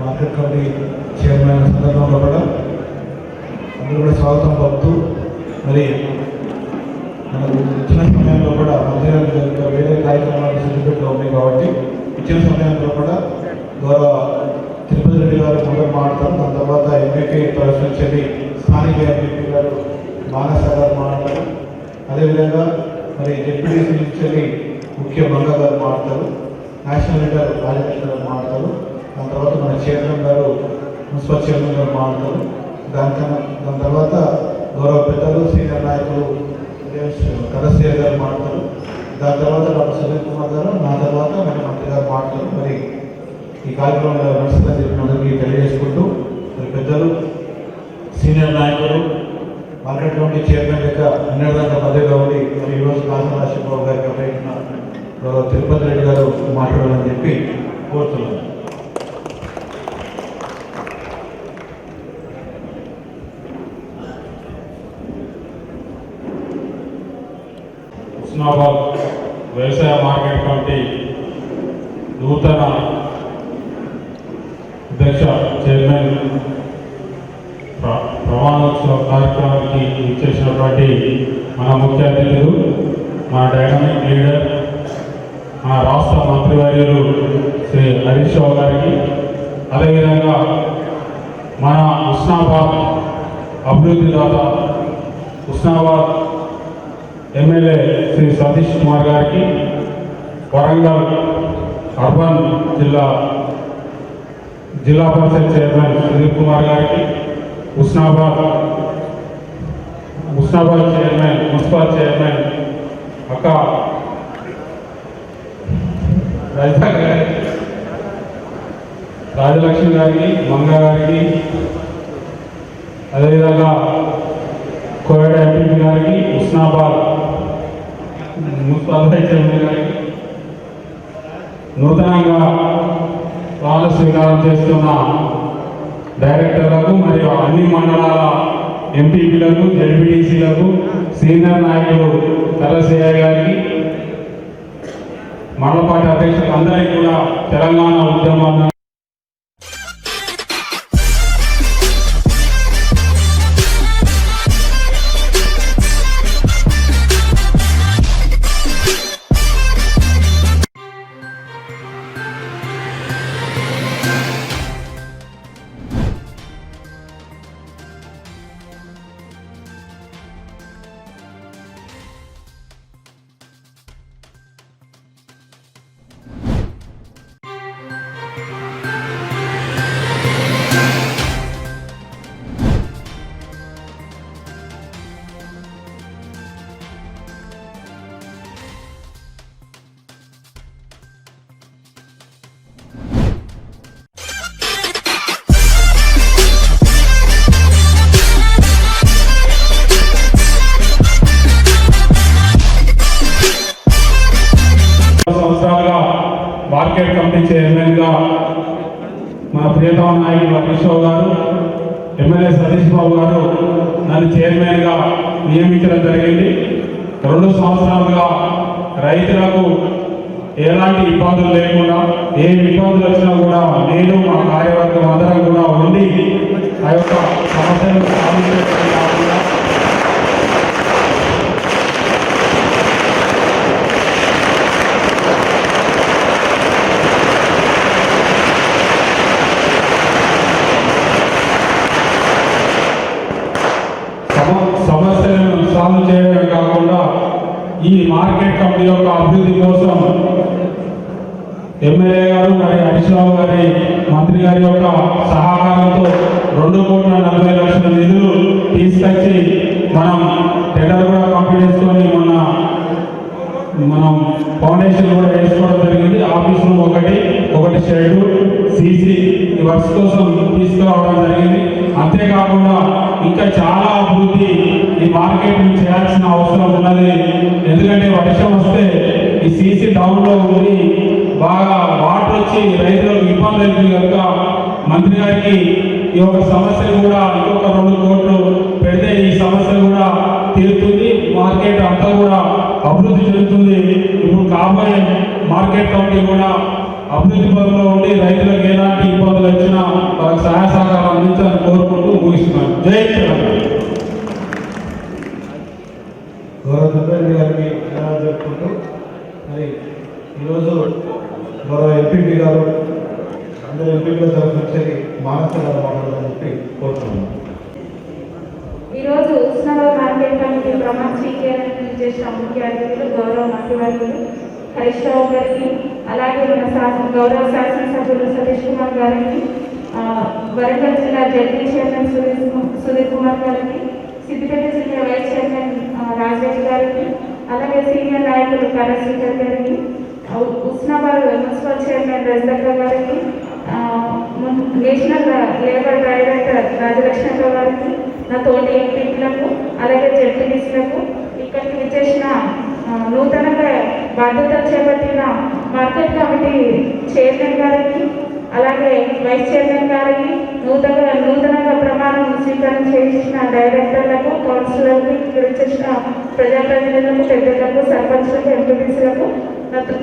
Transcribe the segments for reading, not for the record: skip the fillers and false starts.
Market committee chairman సందర్భంలో కూడా అందరూ కూడా స్వాగతం పలుకుతూ మరి మనకు ఇచ్చిన సమయంలో కూడా మధ్యాహ్నం వేరే కార్యక్రమాలు సిద్ధిపెట్టులో ఉన్నాయి కాబట్టి ఇచ్చిన సమయంలో కూడా గౌరవ తిరుపతి రెడ్డి గారు మొదలు మాట్లాడతారు. దాని తర్వాత ఎంపీపీ ప్రశ్నించేది స్థానిక ఎంపీపీ గారు మానస గారు మాట్లాడతారు. అదేవిధంగా మరి డిప్యూటీ నుంచి ముఖ్య మంగ గారు మాట్లాడతారు. నేషనల్ లీడర్ రాజకృష్ణ గారు మాట్లాడతారు. దాని తర్వాత మన చైర్మన్ గారు మున్సిపల్ చైర్మన్ గారు మాట్లాడతారు. దాని తర్వాత గౌరవ పెద్దలు సీనియర్ నాయకులు కలశ్రీ గారు మాట్లాడతారు. దాని తర్వాత డాక్టర్ సునీల్ కుమార్ గారు, నా తర్వాత మన మంత్రి గారు మాట్లాడతారు. మరి ఈ కార్యక్రమంలో నడుస్తుందని చెప్పినందుకు తెలియజేసుకుంటూ మరి పెద్దలు సీనియర్ నాయకులు మార్కెట్ కమిటీ చైర్మన్ యొక్క నిన్నటిదాకా పదవిలో ఉండి మరి ఈరోజు కాసన రాజశేఖరరావు గారికి అప్పగించిన గౌరవ తిరుపతి రెడ్డి గారు మాట్లాడాలని చెప్పి కోరుతున్నాను. హుస్నాబాద్ వ్యవసాయ మార్కెట్ కమిటీ నూతన అధ్యక్ష చైర్మన్ ప్రమాణోత్సవ కార్యక్రమానికి ఇచ్చేసినటువంటి మన ముఖ్య అతిథులు, మన డైనమిక్ లీడర్, మన రాష్ట్ర మంత్రివర్యులు శ్రీ హరీష్ రావు గారికి, అదేవిధంగా మన హుస్నాబాద్ అభివృద్ధి దాత హుస్నాబాద్ ఎమ్మెల్యే శ్రీ సతీష్ కుమార్ గారికి, వరంగల్ అర్బన్ జిల్లా పరిషత్ చైర్మన్ సునీల్ కుమార్ గారికి, హుస్నాబాద్ చైర్మన్ మున్సిపల్ చైర్మన్ అక్క రాజలక్ష్మి గారికి, మంగ గారికి, అదేవిధంగా కోయడ ఎంపీ గారికి, హుస్నాబాద్ మున్సిపల్ చైర్మన్ గారికి, నూతనంగా వాళ్ళు స్వీకారం చేస్తున్న డైరెక్టర్లకు మరియు అన్ని మండలాల ఎంపీపీలకు జడ్పీటీసీలకు సీనియర్ నాయకులు కలసయ్య గారికి మండల పార్టీ అధ్యక్షులకు అందరికీ కూడా తెలంగాణ ఉద్యమాన్ని సంవత్సరాలుగా మార్కెట్ కమిటీ చైర్మన్గా మన ప్రియతమ నాయకులు హరీష్ రావు గారు, ఎమ్మెల్యే సతీష్ బాబు గారు నన్ను చైర్మన్గా నియమించడం జరిగింది. 2 సంవత్సరాలుగా రైతులకు ఎలాంటి ఇబ్బందులు లేకుండా, ఏ ఇబ్బందులు వచ్చినా కూడా నేను మా కార్యవర్గం అందరం కూడా ఉండి ఆ యొక్క సమస్యలు సాధించడం కాకుండా సమస్యలను సాల్వ్ చేయడమే కాకుండా ఈ మార్కెట్ కమిటీ యొక్క అభివృద్ధి కోసం ఎమ్మెల్యే గారు మరియు హరీష్ రావు గారి మంత్రి గారి యొక్క సహకారంతో 2,40,00,000 నిధులు తీసుకొచ్చి మనం టెండర్ కూడా కంప్లీట్ చేసుకొని మనం ఫౌండేషన్ కూడా వేసుకోవడం జరిగింది. ఆఫీస్ రూమ్ ఒకటి షెడ్ సీసీ వర్క్స్ కోసం తీసుకురావడం జరిగింది. అంతేకాకుండా ఇంకా చాలా అభివృద్ధి ఈ మార్కెట్ చేయాల్సిన అవసరం ఉన్నది. ఎందుకంటే వర్షం వస్తే ఈ సీసీ డౌన్లో ఉండి బాగా వాటర్ వచ్చి రైతులకు ఇబ్బంది అవుతుంది కనుక మంత్రి గారికి ఈ యొక్క సమస్యలు కూడా ఇంకొక 2 కోట్లు పెడితే ఈ సమస్య కూడా తీరుతుంది, మార్కెట్ అంతా కూడా అభివృద్ధి చెందుతుంది. ఇప్పుడు కాబోయే మార్కెట్ కమిటీ కూడా అభివృద్ధి పదంలో ఉండి రైతులకు ఎలాంటి ఇబ్బందులు వచ్చినా వాళ్ళకి సహాయ సహకారం అందించాలని కోరుకుంటూ ముగిస్తున్నాను. జై తెలంగాణ. గౌరవ సభ్యులు గారికి ధన్యవాదాలు చెప్పుకుంటూ మరి ఈరోజు గౌరవ ఎంపీపీ గారు అందరూ ఎంపీపీల తరఫు నుంచి మానస గారు మాట్లాడాలని చెప్పి కోరుతున్నాను. ఈరోజు ఉస్నాబాద్ మార్కెట్ కమిటీ ప్రమాణ స్వీకారం చేసిన ముఖ్య అతిథులు గౌరవ మంత్రివర్యులు హరీష్ రావు గారికి, అలాగే మన గౌరవ శాసనసభ్యులు సతీష్ కుమార్ గారికి, వరంగల్ జిల్లా జడ్పీ చైర్మన్ సుధీర్ కుమార్ గారికి, సిద్దిపేట జిల్లా వైస్ చైర్మన్ రాజేష్ గారికి, అలాగే సీనియర్ నాయకులు కరశేఖర్ గారికి, ఉస్నాబాద్ మున్సిపల్ చైర్మన్ రజదక్క గారికి, నేషనల్ లేబర్ డైరెక్టర్ రాజలక్ష్మణరావు గారికి, నా తోటి ఎంపీలకు, అలాగే జడ్పీటీసీలకు, ఇక్కడికి విచ్చేసిన నూతనంగా బాధ్యతలు చేపట్టిన మార్కెట్ కమిటీ చైర్మన్ గారికి, అలాగే వైస్ చైర్మన్ గారికి, నూతనంగా ప్రమాణం స్వీకారం చేసిన డైరెక్టర్లకు, కౌన్సిలర్లకు, ఇక్కడ వచ్చేసిన ప్రజాప్రతినిధులకు, పెద్దలకు, సర్పంచ్లకు, ఎంపీటీసీలకు,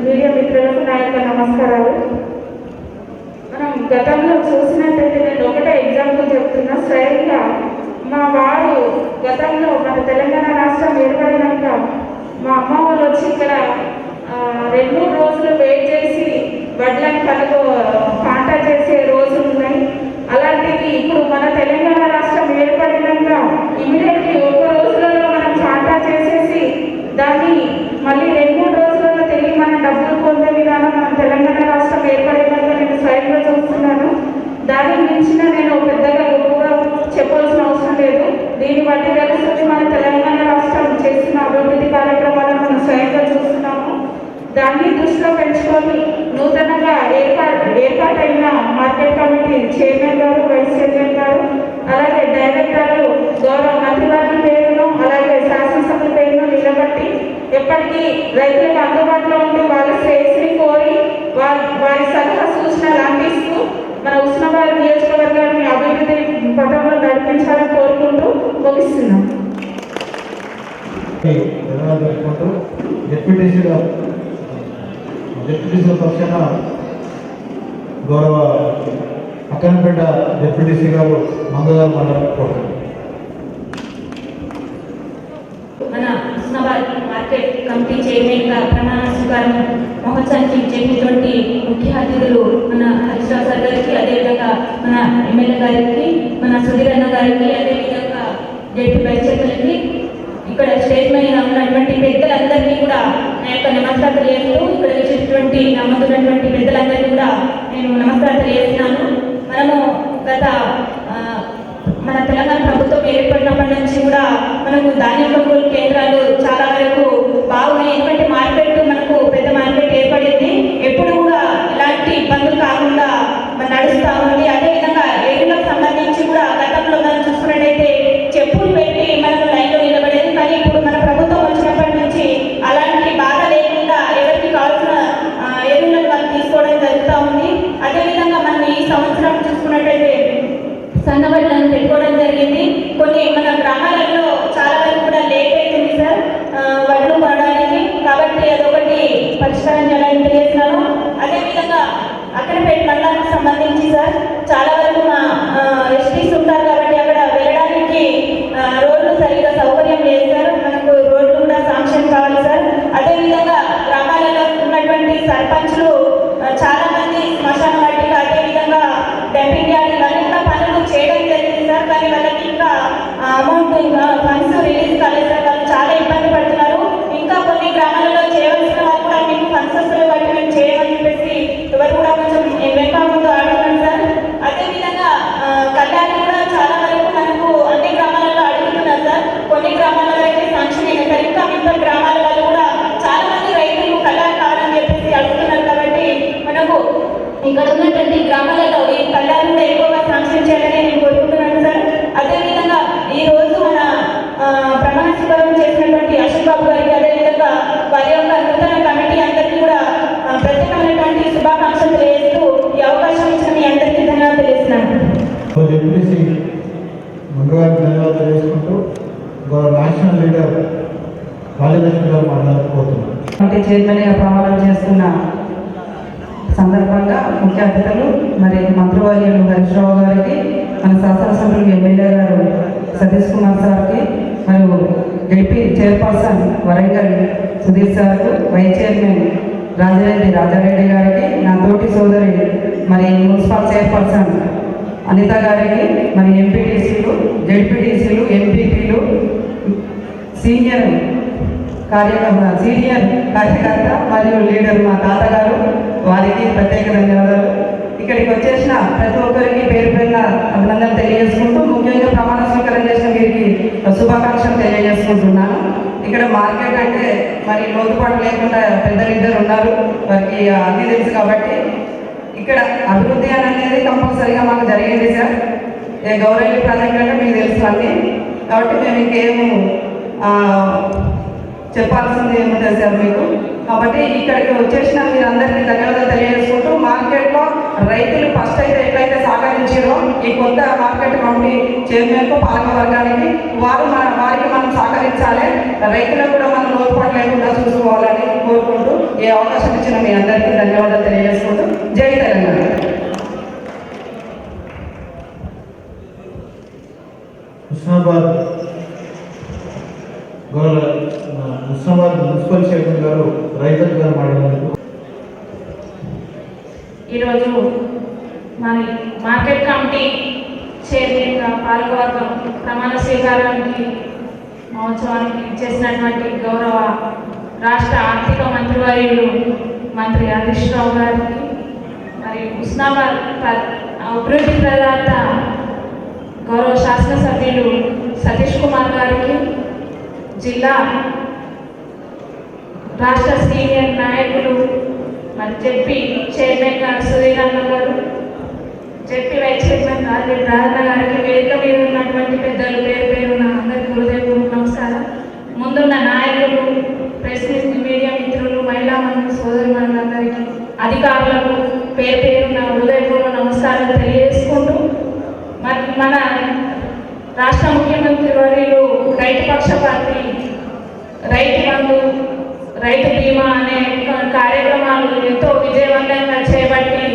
మీడియా మిత్రులకు నా యొక్క నమస్కారాలు. మనం గతంలో చూసినట్టయితే నేను ఒకటే ఎగ్జాంపుల్ చెప్తున్నా. స్వయంగా మా వారు గతంలో మన తెలంగాణ రాష్ట్రం ఏర్పడినాక మా అమ్మ వాళ్ళు వచ్చి ఇక్కడ 2-3 రోజులు వెయిట్ చేసి వడ్లని పంట చేసే రోజులు ఉన్నాయి. అలాంటివి ఇప్పుడు మన తెలంగాణ రాష్ట్రం ఏర్పడినాక ఇమీడియట్లీ 1 రోజులలో మనం పంట చేసేసి దాన్ని మళ్ళీ 2-3 రోజులలో తిరిగి మనం డబ్బులు పొందే విధానం మన తెలంగాణ రాష్ట్రం ఏర్పడినాక నేను స్వయంగా చూస్తున్నాను. దానికి మించిన నేను పెద్దగా గొప్పగా చెప్పాల్సిన అవసరం లేదు. దీన్ని బట్టి తెలుస్తుంది మన తెలంగాణ రాష్ట్రం చేసిన అభివృద్ధి కార్యక్రమాలను మనం స్వయంగా చూస్తున్నాము. దాన్ని దృష్టిలో పెంచుకొని నూతనంగా ఏర్పాటైన మార్కెట్ కమిటీ చైర్మన్ గారు, వైస్ చైర్మన్ గారు, అలాగే డైరెక్టర్లు గౌరవ మంత్రివర్గం పేరును, అలాగే శాసనసభ్యుల పేరును నిలబట్టి ఎప్పటికీ రైతులకు అందుబాటులో ఉండి వాళ్ళ శ్రేయస్సుని కోరి వారి సలహా సూచనలు అందిస్తూ పథంలో నడిపించాలని కోరుకుంటూ ముగిస్తున్నాం. జరుపుకుంటూ డిప్యూటీసీల పక్షాన గౌరవ అక్కనపేట డిప్యూటీసీ గారు మంగళవారం మాట్లాడుకుంటారు. మన హుస్నాబాద్ మార్కెట్ కమిటీ చైర్మన్గా ప్రమాణ స్వీకారం మహోత్సవానికి చేసినటువంటి ముఖ్య అతిథులు మన హరీష్ రావు సార్ గారికి, అదేవిధంగా మన ఎమ్మెల్యే గారికి, మన సుధీర్ అన్న గారికి, అదేవిధంగా జడ్పీ వైస్ చైర్మన్కి, ఇక్కడ స్టేజ్ మీద ఉన్నటువంటి పెద్దలందరికీ కూడా నా యొక్క నమస్కారం చేస్తూ, ఇక్కడ వచ్చేటువంటి నమ్ముతున్నటువంటి పెద్దలందరికీ కూడా నేను నమస్కారం చేస్తున్నాను. మనము మన తెలంగాణ ప్రభుత్వం ఏర్పడినప్పటి నుంచి కూడా మనకు ధాన్యం కొనుగోలు కేంద్రాలు చాలా వరకు బాగున్నాయి. ఎందుకంటే మార్కెట్ మనకు పెద్ద మార్కెట్ ఏర్పడింది. ఎప్పుడు కూడా ఎలాంటి ఇబ్బందులు కాకుండా నడుస్తూ ఉంది. అదేవిధంగా ఎరువులకు సంబంధించి కూడా గతంలో మనం చూసుకున్నట్టయితే చెప్పులు పెట్టి మనము లైన్లో నిలబడేది. కానీ ఇప్పుడు మన ప్రభుత్వం వచ్చినప్పటి నుంచి అలాంటి బాధ లేకుండా ఎవరికి కావాల్సిన ఎరువులను వాళ్ళు తీసుకోవడం జరుగుతూ ఉంది. అదేవిధంగా మనం ఈ సంవత్సరం చూసుకున్నట్టయితే సన్నబడులను పెట్టుకోవడం జరిగింది. కొన్ని మన గ్రామాలలో చాలా వరకు కూడా లేట్ అవుతుంది సార్ వడ్లు కొనడానికి. కాబట్టి అదొకటి పరిష్కారం చేయాలని తెలియజేస్తున్నాను. అదేవిధంగా అక్కడపేట మండలానికి సంబంధించి సార్ చాలా వరకు మా ఎస్టీస్ ఉంటారు కాబట్టి అక్కడ వెళ్ళడానికి రోడ్లు సరిగ్గా సౌకర్యం లేదు సార్. మనకు రోడ్లు కూడా శాంక్షన్ కావాలి సార్. అదేవిధంగా గ్రామాలలో ఉన్నటువంటి సర్పంచ్లు చాలా మంది శ్మశాన వాటిక, అదేవిధంగా డంపింగ్ యార్డ్ ఇవన్నీ కూడా పనులు చేయడం జరిగింది సార్. కానీ వాళ్ళకి ఇంకా అమౌంట్ ఫండ్స్ రిలీజ్ కాలేదు సార్. వాళ్ళు చాలా ఇబ్బంది పడుతున్నారు. ఇంకా కొన్ని గ్రామాలలో చేయవలసిన వాళ్ళు కూడా మీకు ఫండ్స్ వస్తాయి వాటి మేము చేయమని చెప్పేసి ఎవరు కూడా కొంచెం వెంక ముందు ఆడుతున్నారు సార్. అదేవిధంగా కళ్యాణి కూడా చాలా వరకు మనకు అన్ని గ్రామాలలో అడుగుతున్నారు సార్. కొన్ని గ్రామాలలో అయితే శాంక్షన్ అయినా సార్. ఇంకా మిగతా గ్రామాల వాళ్ళు కూడా చాలా మంది రైతులు కళ్యాణ్ కావాలని చెప్పేసి అడుగుతున్నారు. కాబట్టి మనకు ఇక్కడ ఉన్నటువంటి గ్రామాలలో ఈ కళ్యాణ్ కూడా ఎక్కువగా శాంక్షన్ చేయాలని నేను కోరుకుంటున్నాను సార్. అదేవిధంగా ఈ రోజు మన ప్రమాణ స్వీకారం చేసినటువంటి అశోక్ బాబు గారికి, అదేవిధంగా వారి యొక్క నూతన కమిటీ అందరికీ కూడా ప్రత్యేకమైనటువంటి శుభాకాంక్షలు తెలియజేస్తూ ఈ అవకాశం ఇచ్చిన మీ అందరికీ ధన్యవాదాలు తెలియజేస్తున్నాను. డిప్యూటీసీ మంగళవారం ధన్యవాదాలు తెలియజేసుకుంటూ గౌరవ నేషనల్ లీడర్ రాజలక్ష్మి గారు మాట్లాడుకోతున్నాను. కమిటీ చైర్మన్గా ప్రమాణం చేస్తున్న సందర్భంగా ముఖ్య అతిథులు మరి మంత్రివర్యులు హరీష్ రావు గారికి, మన శాసనసభ్యులు ఎమ్మెల్యే గారు సతీష్ కుమార్ సార్కి, మరియు ZP chairperson Warangal Sudheer sir, vice chairman Raja Reddy గారికి, నా తోటి సోదరి మరి మున్సిపల్ చైర్పర్సన్ అనిత గారికి, మరి ఎంపీటీసీలు, జడ్పీటీసీలు, ఎంపీపీలు, సీనియర్ కార్యకర్త మరియు లీడర్ మా తాతగారు, వారికి ప్రత్యేక ధన్యవాదాలు. ఇక్కడికి వచ్చేసిన ప్రతి ఒక్కరికి పేరు పేరున అభినందనలు తెలియజేసుకుంటూ, ముఖ్యంగా ప్రమాణ స్వీకారం చేసిన వీరికి శుభాకాంక్షలు తెలియజేసుకుంటున్నాను. ఇక్కడ మార్కెట్ అంటే మరి లోతుపాటు లేకుండా పెద్దలు ఇద్దరు ఉన్నారు, వారికి అన్నీ తెలుసు. కాబట్టి ఇక్కడ అభివృద్ధి అనేది కంపల్సరీగా మాకు జరిగింది సార్. గౌరవ ప్రాజెక్ట్ అంటే మీకు తెలుసు అన్నీ. కాబట్టి మేము ఇంకేమో చెప్పాల్సింది ఏముంటుంది సార్ మీకు. కాబట్టి ఇక్కడికి వచ్చేసిన మీరందరికీ ధన్యవాదాలు తెలియజేసుకుంటూ, మార్కెట్లో రైతులు ఫస్ట్ అయితే ఎట్లయితే సహకరించారో ఈ కొత్త మార్కెట్ కమిటీ చైర్మన్కు, పాలక వర్గానికి వారికి మనం సహకరించాలి. రైతులకు కూడా మనం లోటుపాటు లేకుండా చూసుకోవాలని కోరుకుంటూ ఈ అవకాశం ఇచ్చిన మీ అందరికీ ధన్యవాదాలు తెలియజేసుకుంటూ జై తెలంగాణ. హుస్నాబాద్ మున్సిపల్ చైర్మన్ గారు రైతు గారు మాట్లాడారు. ఈరోజు మరి మార్కెట్ కమిటీ చైర్మన్గా పాల్గొనడం ప్రమాణ స్వీకారానికి మహోత్సవానికి చేసినటువంటి గౌరవ రాష్ట్ర ఆర్థిక మంత్రివర్యులు మంత్రి హరీష్ రావు గారికి, మరి హుస్నాబాద్ అభివృద్ధి ప్రదాత గౌరవ శాసనసభ్యులు సతీష్ కుమార్ గారికి, జిల్లా రాష్ట్ర సీనియర్ నాయకులు మరి జడ్పీ చైర్మన్ గారు సుధీర్ అన్న గారు, జడ్పీ వైస్ చైర్మన్ రాజన్న గారికి, వేదిక మీద ఉన్నటువంటి పెద్దలు పేరు పేరున్న అందరికీ హృదయపూర్వక నమస్కారం. ముందున్న నాయకులు, ప్రెస్ మీడియా మిత్రులు, మహిళా సోదరి మనులందరికీ, అధికారులకు పేరు పేరున్న హృదయపూర్వక నమస్కారం తెలియజేసుకుంటూ మరి మన రాష్ట్ర ముఖ్యమంత్రి వర్యులు రైతు పక్షపాతి, రైతు బంధు, రైతు బీమా అనే కార్యక్రమాలు ఎంతో విజయవంతంగా చేపట్టి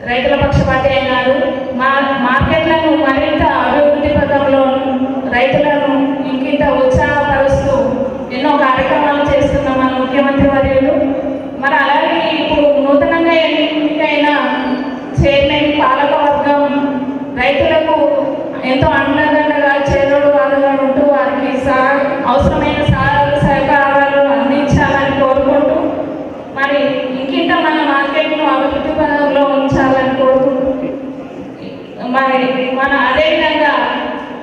రైతుల పక్షపాతి అయినారు. మార్కెట్లను మరింత అభివృద్ధి పథంలో రైతులను ఇంకింత ఉత్సాహపరుస్తూ ఎన్నో కార్యక్రమాలు చేస్తున్న మన ముఖ్యమంత్రి వర్యులు. మరి అలాగే ఇప్పుడు నూతనంగా ఎన్నికైన చైర్మన్ పాలకవర్గం రైతులకు ఎంతో అండదండగా చేదోడు వాదుగా ఉంటూ వారికి అవసరమైన సహకారాలు అందించాలని కోరుకుంటూ, మరి ఇంకింత మన మార్కెట్ను అభివృద్ధి పదంలో ఉంచాలని కోరుకుంటూ, మరి మన అదేవిధంగా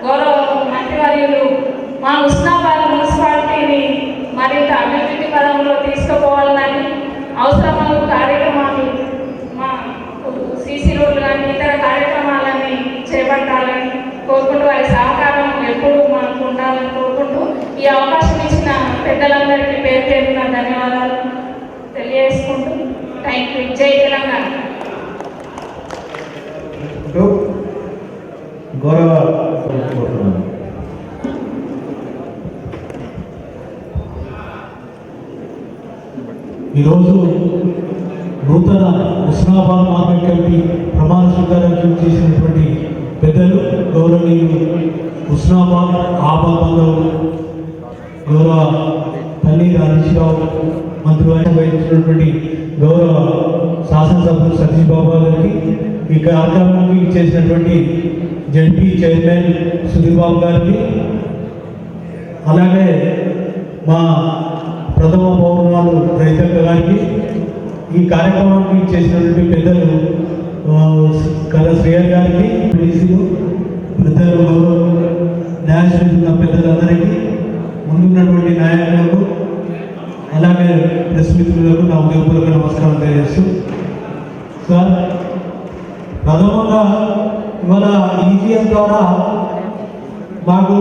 గౌరవ మంత్రివర్యులు మా హుస్నాబాద్ మున్సిపాలిటీని మరింత అభివృద్ధి పదంలో తీసుకుపోవాలని, అవసరమైన కార్యక్రమాలు మా సీసీ రోడ్లు కానీ ఇతర కార్యక్రమాలని చేపట్టాలని కోరుకుంటూ వారి సహకారం ఎప్పుడూ మాకు ఉండాలని కోరుకుంటూ ఈ అవకాశం ఇచ్చిన పెద్దలందరికీ పేరు పేరున ధన్యవాదాలు తెలియజేసుకుంటూ థ్యాంక్ యూ. జై తెలంగాణ. గౌరవ ఈరోజు నూతన హుస్నాబాద్ మార్కెట్ కమిటీ ప్రమాణ స్వీకారం చేసినటువంటి పెద్దలు గౌరవనీయులు హుస్నాబాద్ ఆబాద్ గౌరవ తన్నీర్ హరీష్ రావు మంత్రివర్గం వహించినటువంటి గౌరవ శాసనసభ్యులు సతీష్ బాబు గారికి, ఈ కార్యక్రమానికి చేసినటువంటి జడ్పీ చైర్మన్ సుధీర్ బాబు గారికి, అలాగే మా ప్రథమ పౌర్ణాలు రైతక్క గారికి, ఈ కార్యక్రమానికి చేసినటువంటి పెద్దలు కళ శ్రేయర్ గారికి, పోలీసులు పెద్దలు న్యాయస్థితున్న పెద్దలందరికీ, ముందున్నటువంటి నాయకులకు, అలాగే ప్రెస్ మిత్రులకు నా ఉదయపూర్వక నమస్కారం తెలియజేస్తూ, సార్ ప్రథమంగా ఇవాళ ఈజీఎం ద్వారా మాకు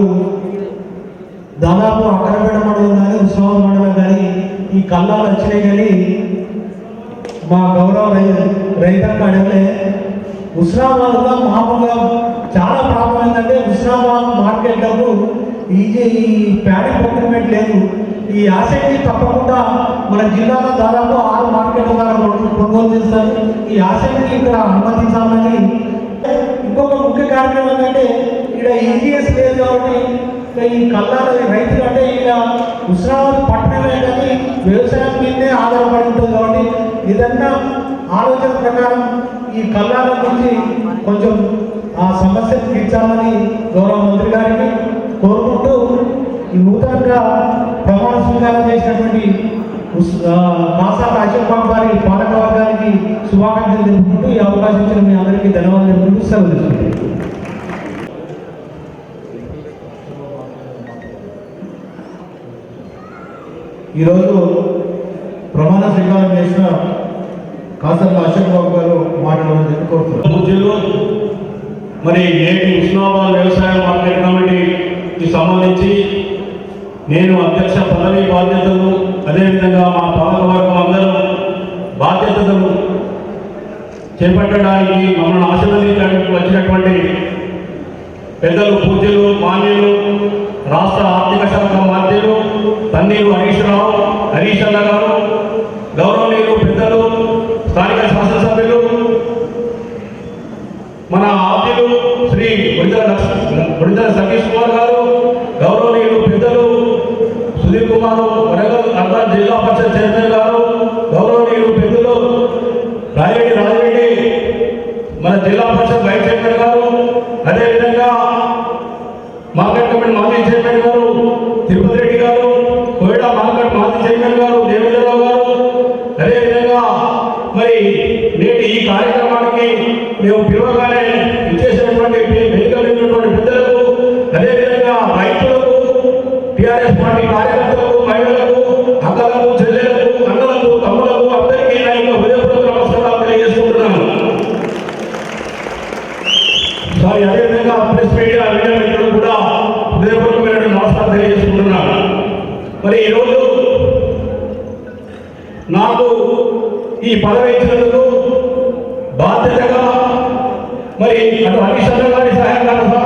దాదాపు అక్కడపేట మండలం కానీ ఉత్సవం మండలం కానీ ఈ కళ్ళాలు వచ్చినాయి. కానీ మా గౌరవ రైతక్క అడిగితే హుస్నాబాద్లో మామూలుగా చాలా ప్రాబ్లం ఏంటంటే హుస్నాబాద్ మార్కెట్లకు ఈ ప్యాడీ ప్రొక్యూర్మెంట్ లేదు. ఈ యాసంగి తప్పకుండా మన జిల్లాలో దాదాపు 6 మార్కెట్ల ద్వారా కొనుగోలు చేస్తారు. ఈ యాసంగి ఇక్కడ అనుమతించాలని. ఇంకొక ముఖ్య కార్యక్రమం ఏంటంటే ఇక్కడ ఈజీఎస్ లేదు కాబట్టి ఈ కళ్ళాల రైతులు అంటే ఇక్కడ హుస్నాబాద్ పట్టణమే కానీ వ్యవసాయం మీదే ఆధారపడి ఉంటుంది. కాబట్టి ఏదన్నా ఆలోచన ప్రకారం ఈ కళ్ళాల నుంచి కొంచెం ఆ సమస్యను తీర్చాలని గౌరవ మంత్రి గారికి కోరుకుంటూ, ఈ నూతనంగా ప్రమాణ స్వీకారం చేసినటువంటి కాసాల అశోక్ బాబు గారి పాలక వర్గానికి శుభాకాంక్షలు తెలుపుకుంటూ ఈ అవకాశం ఇచ్చిన మీ అందరికీ ధన్యవాదాలు తెలుపుకుంటూ సెలవు తీసుకుంటాం. ఈరోజు ప్రమాణ స్వీకారం చేసిన కాసర్ల అశోక్ బాబు గారు మాట్లాడాలని చెప్పి కోరుతున్నారు. మరి నేటి హుస్నాబాద్ వ్యవసాయ మార్కెట్ కమిటీకి సంబంధించి నేను అధ్యక్ష పదవి బాధ్యతలు, అదేవిధంగా మా పాలకవర్గం అందరూ బాధ్యతలు చేపట్టడానికి మమ్మల్ని ఆశీర్వదించడానికి వచ్చినటువంటి పెద్దలు, పూజ్యులు, మాన్యులు, రాష్ట్ర ఆర్థిక శాఖ మంత్రులు తన్నీరు హరీష్ అన్న గారు, గౌరవనీయులు పెద్దలు, స్థానిక శాసనసభ్యులు, మన ఆప్తులు శ్రీ గుడిదల సతీష్ కుమార్ గారు, గౌరవనీయులు పెద్దలు సుధీర్ కుమార్, వరంగల్ అర్బన్ జిల్లా పరిషత్ చైర్మన్ గారు, గౌరవనీయులు పెద్దలు రాజిరెడ్డి మన జిల్లా పరిషత్ వైస్ చైర్మన్ గారు, అదేవిధంగా మార్కెట్ కమిటీ మాజీ చైర్మన్ గారు తిరుపతి రెడ్డి గారు, కోయడా మార్కెట్ మాజీ చైర్మన్ గారు దేవేంద్రరావు గారు, అదేవిధంగా మరి నేటి ఈ కార్యక్రమానికి మేము పిలవగానే ఇచ్చేసినటువంటి వేదికటువంటి పెద్దలకు, అదేవిధంగా రైతులకు, టీఆర్ఎస్ పార్టీ కార్యకర్తలకు, మహిళలకు, అక్కలకు, చెల్లెలకు, అన్నలకు, తమ్ములకు అందరికీ నా యొక్క హృదయపూర్వక నమస్కారాలు తెలియజేసుకుంటున్నాను. సారీ, అదేవిధంగా ప్రెస్ మీడియా మిత్రులు కూడా హృదయపూర్వకమైన నమస్కారం తెలియజేసుకుంటున్నాను. మరి ఈరోజు నాకు ఈ పదవి ఇచ్చినందుకు బాధ్యతగా మరి అటు హరీష్ చంద్ర గారి సహాయకారంతో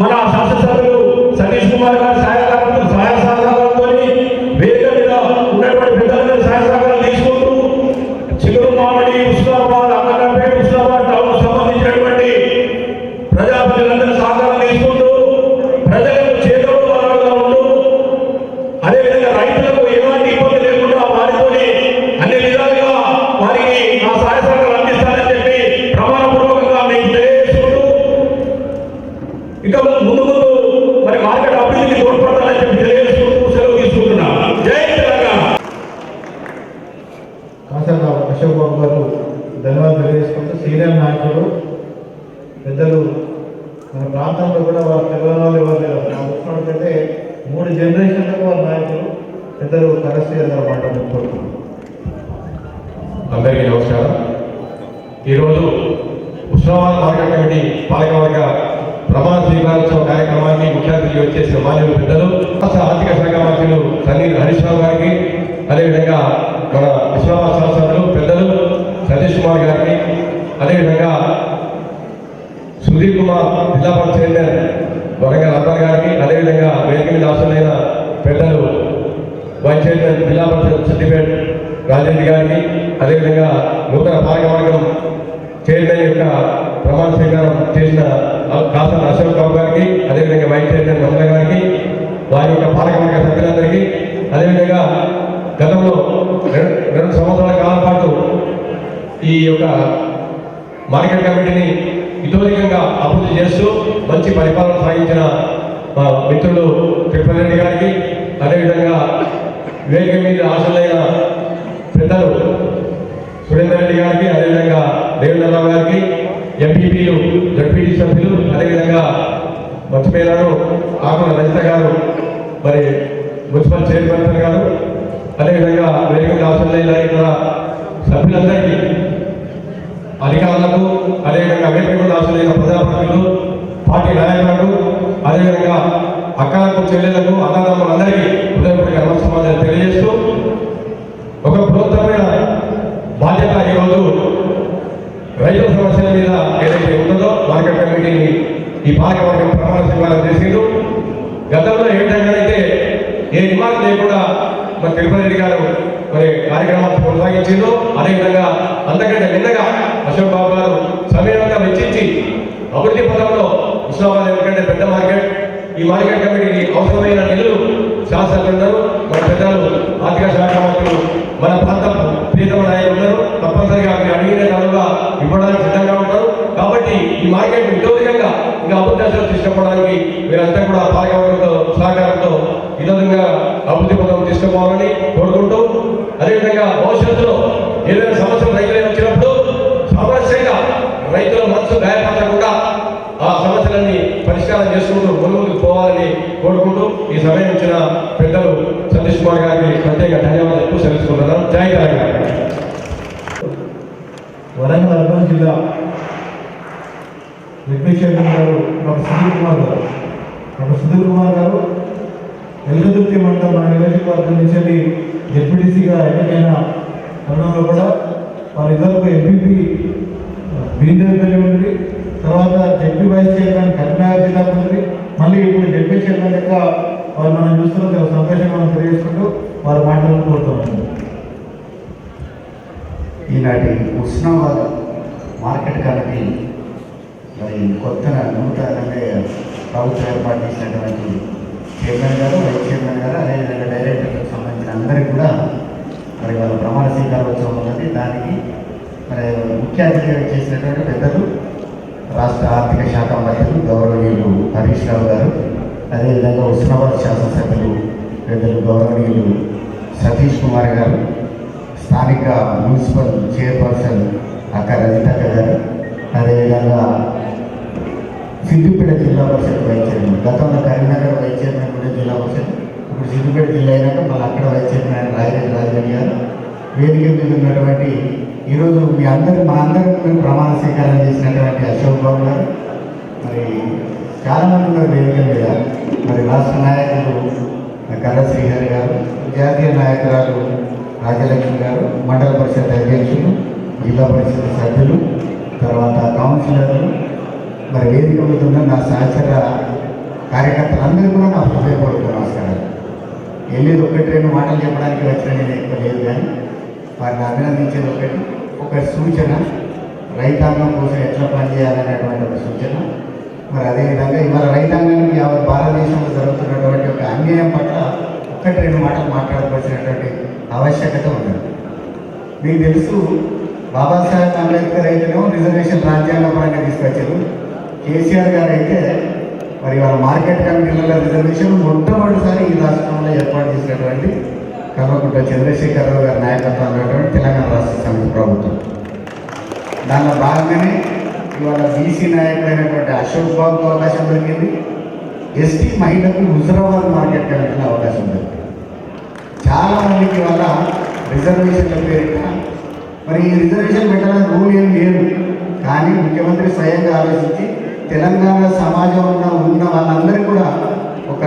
మన శాసనసభ్యులు సతీష్ కుమార్ గారి సహాయ సహకారంతో వేదిక మీద ఉన్నటువంటి పెద్దలందరూ సహాయ సహకారాలు తీసుకుంటూ చిగురు మామిడి హుస్నాబాద్ అక్కన్నపేట హుస్నాబాద్ టౌన్ సంబంధించినటువంటి ప్రజాప్రతినిధులందరూ సహకారం తీసుకుంటూ ప్రజలకు చేదోడు వాదోడుగా ఉంటూ అదేవిధంగా రైతులకు ఎలాంటి ఇబ్బంది లేకుండా వారితోనే అన్ని విధాలుగా వారికి నా సహాయ సహకారాలు అందిస్తానని చెప్పి ప్రమాణపూర్వకంగా మీకు తెలియజేసుకుంటూ ఇక ముందు మరి మార్కెట్ అభివృద్ధికి తోడ్పడతానని చెప్పి తెలియజేసుకుంటూ సెలవు తీసుకుంటున్నా. జై తెలంగాణ. కాసర్ల అశోక్ బాబు గారు ధన్యవాదాలు తెలియజేసుకుంటూ సీనియర్ నాయకులు పెద్దలు మన ప్రాంతంలో కూడా వారు తెలియని వాళ్ళు ఎవరు లేరు. నా చూసినట్టయితే 3 జనరేషన్లకు వారి నాయకులు పెద్దలు కరశ్రీ గారు మాట్లాడుకుంటున్నారు. అందరికీ నమస్కారం. ఈరోజు ఉస్మానాబాద్ మార్కెట్ కమిటీ పాలకవర్గ ప్రమాణ స్వీకారోత్సవ కార్యక్రమాన్ని ముఖ్య అతిథిగా వచ్చేసిన మాన్యులు పెద్దలు రాష్ట్ర ఆర్థిక శాఖ మంత్రులు తన్నీరు హరీష్ రావు గారికి, అదేవిధంగా మన ఉస్మానాబాద్ శాసనసభ్యులు పెద్దలు సతీష్ కుమార్ గారికి, అదేవిధంగా సుధీర్ కుమార్ జిల్లా పరిషత్ చైర్మన్ వరంగల్ అబ్బర్ గారికి, అదేవిధంగా వేదిక మీద ఆశలైన పెద్దలు వైస్ చైర్మన్ జిల్లా పరిషత్ సిద్దిపేట రాజరెడ్డి గారికి, అదేవిధంగా నూతన పాలకవర్గం చైర్మన్ యొక్క ప్రమాణ స్వీకారం చేసిన కాసర్ అశోక్ బాబు గారికి, అదేవిధంగా వైస్ చైర్మన్ మంత్రి గారికి, వారి యొక్క పాలకవర్గ సభ్యులందరికీ, అదేవిధంగా గతంలో 2 సంవత్సరాల కాలం పాటు ఈ యొక్క మార్కెట్ కమిటీని ఇతోధికంగా అభివృద్ధి చేస్తూ మంచి పరిపాలన సాగించిన మా మిత్రులు తిరుపతి రెడ్డి గారికి, అదేవిధంగా వేదిక మీద ఆశలైన పెద్దలు సురేందర్ రెడ్డి గారికి, అదేవిధంగా దేవేంద్రరావు గారికి, ఎంపీపీలు జడ్పీటీ సభ్యులు, అదేవిధంగా మర్చిపోయినారు ఆకుల రజిత గారు, మరి మున్సిపల్ చైర్పర్సన్ గారు, అదేవిధంగా వేదిక మీద ఆశలైన ఇతర సభ్యులందరికీ, అధికారులకు, అదేవిధంగా వేదిక ఆశలైన ప్రజాప్రతినిధులు, పార్టీ నాయకులకు, అదేవిధంగా అక్కలకు, చెల్లెలకు, అన్నదమ్ములందరికీ హృదయపూర్వక నమస్కారాలు తెలియజేస్తూ ఒక బృహత్తమైన బాధ్యత ఈరోజు రైతుల సమస్యల మీద ఏదైతే ఉంటుందో మార్కెట్ కమిటీని ఈ పాలకవర్గం ప్రమాణ స్వీకారం చేసిండు. గతంలో ఏ విధంగా అయితే ఏ రిమార్క్ లేకుండా మన తిరుపతి రెడ్డి గారు మరి కార్యక్రమాన్ని కొనసాగించిందో, అదేవిధంగా అంతకంటే నిన్నగా అశోక్ బాబు గారు సమయంగా వెచ్చించి అభివృద్ధి పథంలో ఉస్మానాబాద్ ఎందుకంటే పెద్ద మార్కెట్, ఈ మార్కెట్ కమిటీకి అవసరమైన నిధులు శాసనసభ్యులు, మన పెద్దలు ఆర్థిక శాఖ మంత్రులు, మన ప్రాంత ప్రియతమ నాయకులు ఉన్నారు. తప్పనిసరిగా మీరు అడిగిన దానిగా ఇవ్వడానికి సిద్ధంగా ఉంటారు. కాబట్టి ఈ మార్కెట్ విధంగా ఇంకా అభివృద్ధి దశలో తీసుకుపోవడానికి మీరంతా కూడా పాలకవర్గంతో సహకారంతో ఈ విధంగా అభివృద్ధి పథకం తీసుకుపోవాలని కోరుకుంటూ, అదేవిధంగా భవిష్యత్తులో ఏదైనా సమస్యలు రైతులు వచ్చినప్పుడు సామరస్యంగా రైతుల మనసు గాయపడకుండా ఆ సమస్యలన్నీ పరిష్కారం చేసుకుంటూ ముందుకు పోవాలని కోరుకుంటూ ఈ సమయం ఇచ్చిన పెద్దలు సతీష్ కుమార్ గారికి ప్రత్యేక ధన్యవాదాలు తెలుసుకుంటున్నాను. జై తెలంగాణ. వరంగల్ అర్బన్ జిల్లా డిప్యూటీ చైర్మన్ గారు డాక్టర్ సుధీర్ కుమార్ గారు ఎల్గదుర్తి మండలం మన నియోజకవర్గం నుంచి డిప్యూటీసీగా ఎన్నికైన తరుణంలో కూడా వారిద్దరికి ఎంపీపీ బీజేపీ ఉంది, తర్వాత డిప్యూటీ వైస్ చైర్మన్ కరీంనగర్ జిల్లా ఉంది, మళ్ళీ ఇప్పుడు డిప్యూటీ చైర్మన్ యొక్క వారు మనం చూస్తున్న చాలా సంతోషంగా మనం తెలియజేసుకుంటూ వారు మాట్లాడాలని కోరుతున్నాం. ఈనాటి ఉస్మానాబాద్ మార్కెట్ కమిటీ మరి కొత్తగా నూతనంగా ప్రభుత్వం ఏర్పాటు చేసినటువంటి చైర్మన్ గారు, వైస్ చైర్మన్ గారు, అదేవిధంగా డైరెక్టర్లకు సంబంధించిన అందరికీ కూడా మరి వాళ్ళ ప్రమాణ స్వీకారోత్సవం ఉన్నది. దానికి మరి ముఖ్య అతిథిగా చేసినటువంటి పెద్దలు రాష్ట్ర ఆర్థిక శాఖ మంత్రులు గౌరవనీయులు హరీష్ రావు గారు, అదేవిధంగా ఉస్మానాబాద్ శాసనసభ్యులు పెద్దలు గౌరవనీయులు సతీష్ కుమార్ గారు, స్థానిక మున్సిపల్ చైర్పర్సన్ అక్క రజితక్క గారు, అదేవిధంగా సిద్దిపేట జిల్లా పరిషత్ వైస్ చైర్మన్, గతంలో కరీంనగర్ వైస్ చైర్మన్ కూడా జిల్లా పరిషత్, ఇప్పుడు సిద్దిపేట జిల్లా అయినాక మళ్ళీ అక్కడ వైస్ చైర్మన్ రాజరెడ్డి గారు, వేదిక మీద ఉన్నటువంటి ఈరోజు మీ అందరూ మా అందరూ ప్రమాణ స్వీకారం చేసినటువంటి అశోక్ బాబు గారు, మరి చాలామంది ఉన్నారు వేదిక మీద, మరి రాష్ట్ర నాయకులు కర్ర శ్రీహరి గారు, జాతీయ నాయకురాలు రాజలక్ష్మి గారు, మండల పరిషత్ అధ్యక్షులు, జిల్లా పరిషత్ సభ్యులు, తర్వాత కౌన్సిలర్లు, మరి వేదిక మీద ఉన్న నా సహచర కార్యకర్తలందరూ కూడా నా హృదయపూర్వక నమస్కారాలు. వెళ్ళేది ఒకటి రెండు మాటలు చెప్పడానికి వచ్చిన నేను ఎక్కువ లేదు, కానీ వారిని అభినందించేది ఒక సూచన, రైతాంగం కోసం ఎట్లా పనిచేయాలనేటువంటి ఒక సూచన. మరి అదేవిధంగా ఇవాళ రైతాంగానికి యావత్ భారతదేశంలో జరుగుతున్నటువంటి ఒక అన్యాయం పట్ల ఒకటి రెండు మాటలు మాట్లాడవలసినటువంటి ఆవశ్యకత ఉన్నది. మీకు తెలుసు, బాబాసాహెబ్ అంబేద్కర్ అయితేనేమో రిజర్వేషన్ రాజ్యాంగ పరంగా తీసుకొచ్చారు. కేసీఆర్ గారు అయితే మరి వాళ్ళ మార్కెట్ కమిటీలలో రిజర్వేషన్ మొట్టమొదటిసారి ఈ రాష్ట్రంలో ఏర్పాటు చేసినటువంటి కల్వకుంట్ల చంద్రశేఖరరావు గారి నాయకత్వం ఉన్నటువంటి తెలంగాణ రాష్ట్ర సమితి ప్రభుత్వం. దానిలో భాగంగానే ఇవాళ బీసీ నాయకుడైనటువంటి అశోక్ బాబుకు అవకాశం దొరికింది. ఎస్టీ మహిళకు హుజరాబాద్ మార్కెట్ కమిటీలో అవకాశం దొరికింది. చాలామందికి ఇవాళ రిజర్వేషన్ల పేరిట మరి ఈ రిజర్వేషన్ పెట్టడానికి రూల్ ఏం లేదు, కానీ ముఖ్యమంత్రి స్వయంగా ఆలోచించి తెలంగాణ సమాజంలో ఉన్న వాళ్ళందరికీ కూడా ఒక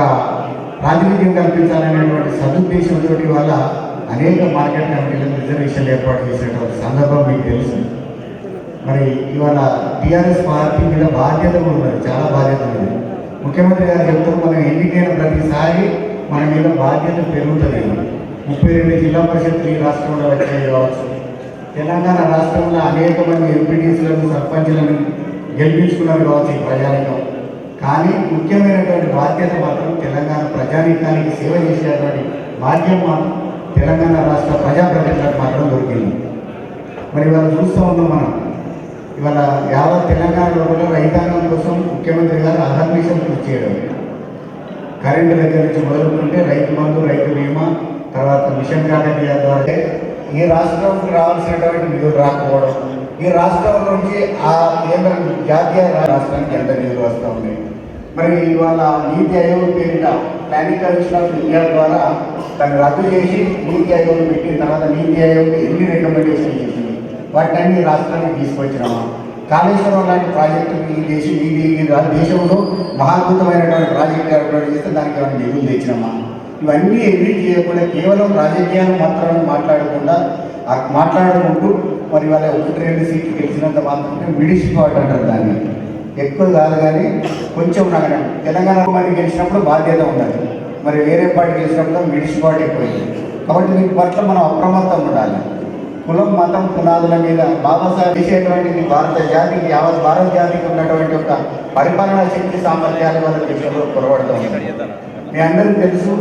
ప్రాతినిధ్యం కల్పించాలనేటువంటి సదుద్దేశంతో వల్ల అనేక మార్కెట్ కమిటీలకు రిజర్వేషన్లు ఏర్పాటు చేసినటువంటి సందర్భం మీకు తెలుసు. మరి ఇవాళ టీఆర్ఎస్ పార్టీ మీద బాధ్యత కూడా ఉన్నది, చాలా బాధ్యత ఉంది. ముఖ్యమంత్రి గారు చెప్తారు, మనం ఎన్నికైన ప్రతిసారి మన మీద బాధ్యత పెరుగుతుంది. 32 జిల్లా పరిషత్తులు ఈ రాష్ట్రంలో వచ్చాయి కావచ్చు. తెలంగాణ రాష్ట్రంలో అనేక మంది ఎంపీటీసీలను, సర్పంచ్లను గెలిపించుకున్నారు కావచ్చు ఈ ప్రజానికం. కానీ ముఖ్యమైనటువంటి బాధ్యత మాత్రం తెలంగాణ ప్రజానీకానికి సేవ చేసేటువంటి భాగ్యం మాత్రం తెలంగాణ రాష్ట్ర ప్రజాప్రతినిధులకు మాత్రం దొరికింది. మరి ఇవాళ చూస్తూ ఉన్నాం మనం, ఇవాళ యావత్ తెలంగాణలో కూడా రైతాంగం కోసం ముఖ్యమంత్రి గారు అహర్నిశం కృషి చేయడం. కరెంటు దగ్గర నుంచి మొదలుకుంటే రైతు బంధు, రైతు బీమా, తర్వాత మిషన్ కాకతీయ ద్వారా ఈ రాష్ట్రంకి రావాల్సినటువంటి నిధులు రాకపోవడం, ఈ రాష్ట్రం నుంచి ఆ కేంద్ర జాతీయ రాష్ట్రానికి ఎంత నిధులు వస్తూ ఉన్నాయి. మరి ఇవాళ నీతి ఆయోగ్ పేరిట ప్లానింగ్ కమిషన్ ఆఫ్ ఇండియా ద్వారా దాన్ని రద్దు చేసి నీతి ఆయోగ్ పెట్టిన తర్వాత నీతి ఆయోగ్ ఎన్ని రికమెండేషన్ చేసింది, వాటిని రాష్ట్రానికి తీసుకొచ్చినామా? కాళేశ్వరం లాంటి ప్రాజెక్టు ఈ దేశంలో మహాద్భుతమైనటువంటి ప్రాజెక్టు ఏర్పాటు చేస్తే దానికి ఏమైనా నిధులు తెచ్చినామా? ఇవన్నీ ఎగ్రీ చేయకుండా కేవలం రాజకీయాలు మాత్రం మాట్లాడుకుంటూ మరి వాళ్ళ 1-2 సీట్లు గెలిచినంత మాత్రమే మిడిసిపాటు అంటారు. దాన్ని ఎక్కువ కాదు, కానీ కొంచెం నాకు తెలంగాణ మంది గెలిచినప్పుడు బాధ్యత ఉన్నది, మరి వేరే పార్టీ గెలిచినప్పుడు మిడిసిపాటు ఎక్కువైంది. కాబట్టి దీని పట్ల మనం అప్రమత్తం ఉండాలి. కులం, మతం పునాదుల మీద బాబాసాహెబ్ చేసేటువంటి భారత జాతికి, యావత్ భారత జాతికి ఉన్నటువంటి ఒక పరిపాలనా శక్తి సామర్థ్యాలు వాళ్ళ దేశంలో పొరబడుతూ ఉంటాయి. మీ అందరికీ తెలుసు,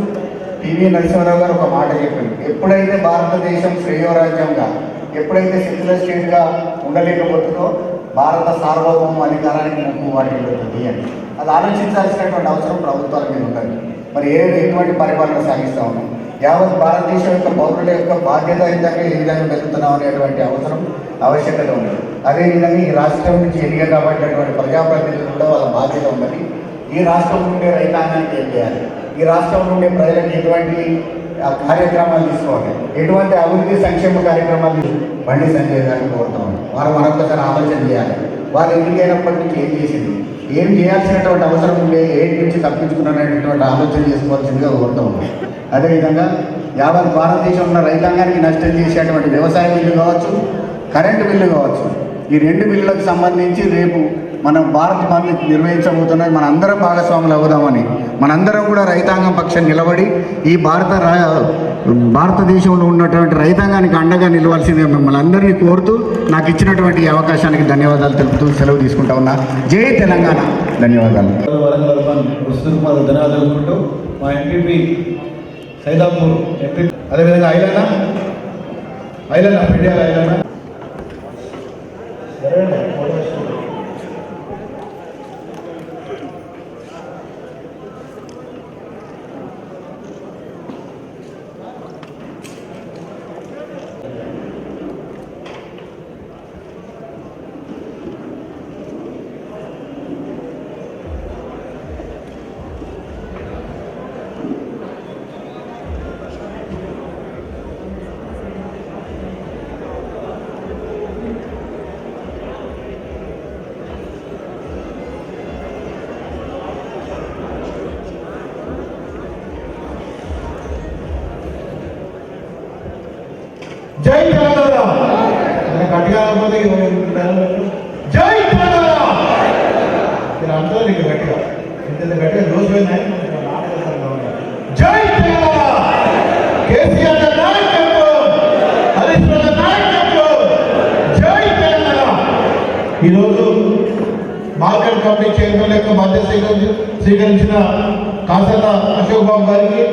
పివి నరసింహారావు గారు ఒక మాట చెప్పారు, ఎప్పుడైతే భారతదేశం శ్రేయోరాజ్యంగా, ఎప్పుడైతే సెక్యులర్ స్టేట్గా ఉండలేకపోతుందో భారత సార్వభౌమ అధికారానికి ముప్పు వాటిల్లుతుంది అని. అది ఆలోచించాల్సినటువంటి అవసరం ప్రభుత్వాల మీద ఉంటుంది. మరి ఎటువంటి పరిపాలన సాగిస్తూ ఉన్నాం, యావత్ భారతదేశం యొక్క పౌరుల యొక్క బాధ్యతాయుతంగా ఏ విధంగా వెళ్తున్నాం అనేటువంటి ఆవశ్యకత ఉంది. అదేవిధంగా ఈ రాష్ట్రం నుంచి ఎన్నిక కాబట్టినటువంటి ప్రజాప్రతినిధులు కూడా వాళ్ళ బాధ్యత ఉన్నది. ఈ రాష్ట్రం నుండే రైతాంగానికి ఏం చేయాలి, ఈ రాష్ట్రం నుండి ప్రజలకు ఎటువంటి కార్యక్రమాలు తీసుకోవాలి, ఎటువంటి అభివృద్ధి సంక్షేమ కార్యక్రమాలు బండి సంజయ్ గారిని కోరుతాం. వారు మరొకసారి ఆలోచన చేయాలి. వారు ఎన్నికైనప్పటి నుంచి ఏం చేసింది, ఏం చేయాల్సినటువంటి అవసరం ఉండే, ఏంటి నుంచి తప్పించుకున్నటువంటి ఆలోచన చేసుకోవాల్సిందిగా కోరుతూ ఉన్నాం. అదేవిధంగా యావత్ భారతదేశంలో ఉన్న రైతాంగానికి నష్టం చేసేటువంటి వ్యవసాయ బిల్లు కావచ్చు, కరెంటు బిల్లు కావచ్చు, ఈ 2 బిల్లులకు సంబంధించి రేపు మనం భారత్ బంద్ నిర్వహించబోతున్నాయి. మనందరం భాగస్వాములు అవుదామని, మనందరం కూడా రైతాంగం పక్షం నిలబడి ఈ భారతదేశంలో ఉన్నటువంటి రైతాంగానికి అండగా నిలవాల్సిందిగా మిమ్మల్ని అందరినీ కోరుతూ నాకు ఇచ్చినటువంటి అవకాశానికి ధన్యవాదాలు తెలుపుతూ సెలవు తీసుకుంటా ఉన్నా. జై తెలంగాణ. ధన్యవాదాలు. ధన్యవాదాలు తెలుపుకుంటూ మా ఎంపీపీ సైదాపూర్ ఎంపీ, అదేవిధంగా ఐలన్న పెండియాల ఐలన్న జై తెలంగాణ. గట్టిగా జై తెలంగాణ! కేసీఆర్ గారి నాయకత్వం, హరీష్ రావు గారి నాయకత్వం, జై తెలంగాణ! ఈరోజు మార్కెట్ కమిటీ చైర్మన్ యొక్క బాధ్యత స్వీకరించిన కాసర్ల అశోక్ బాబు గారికి,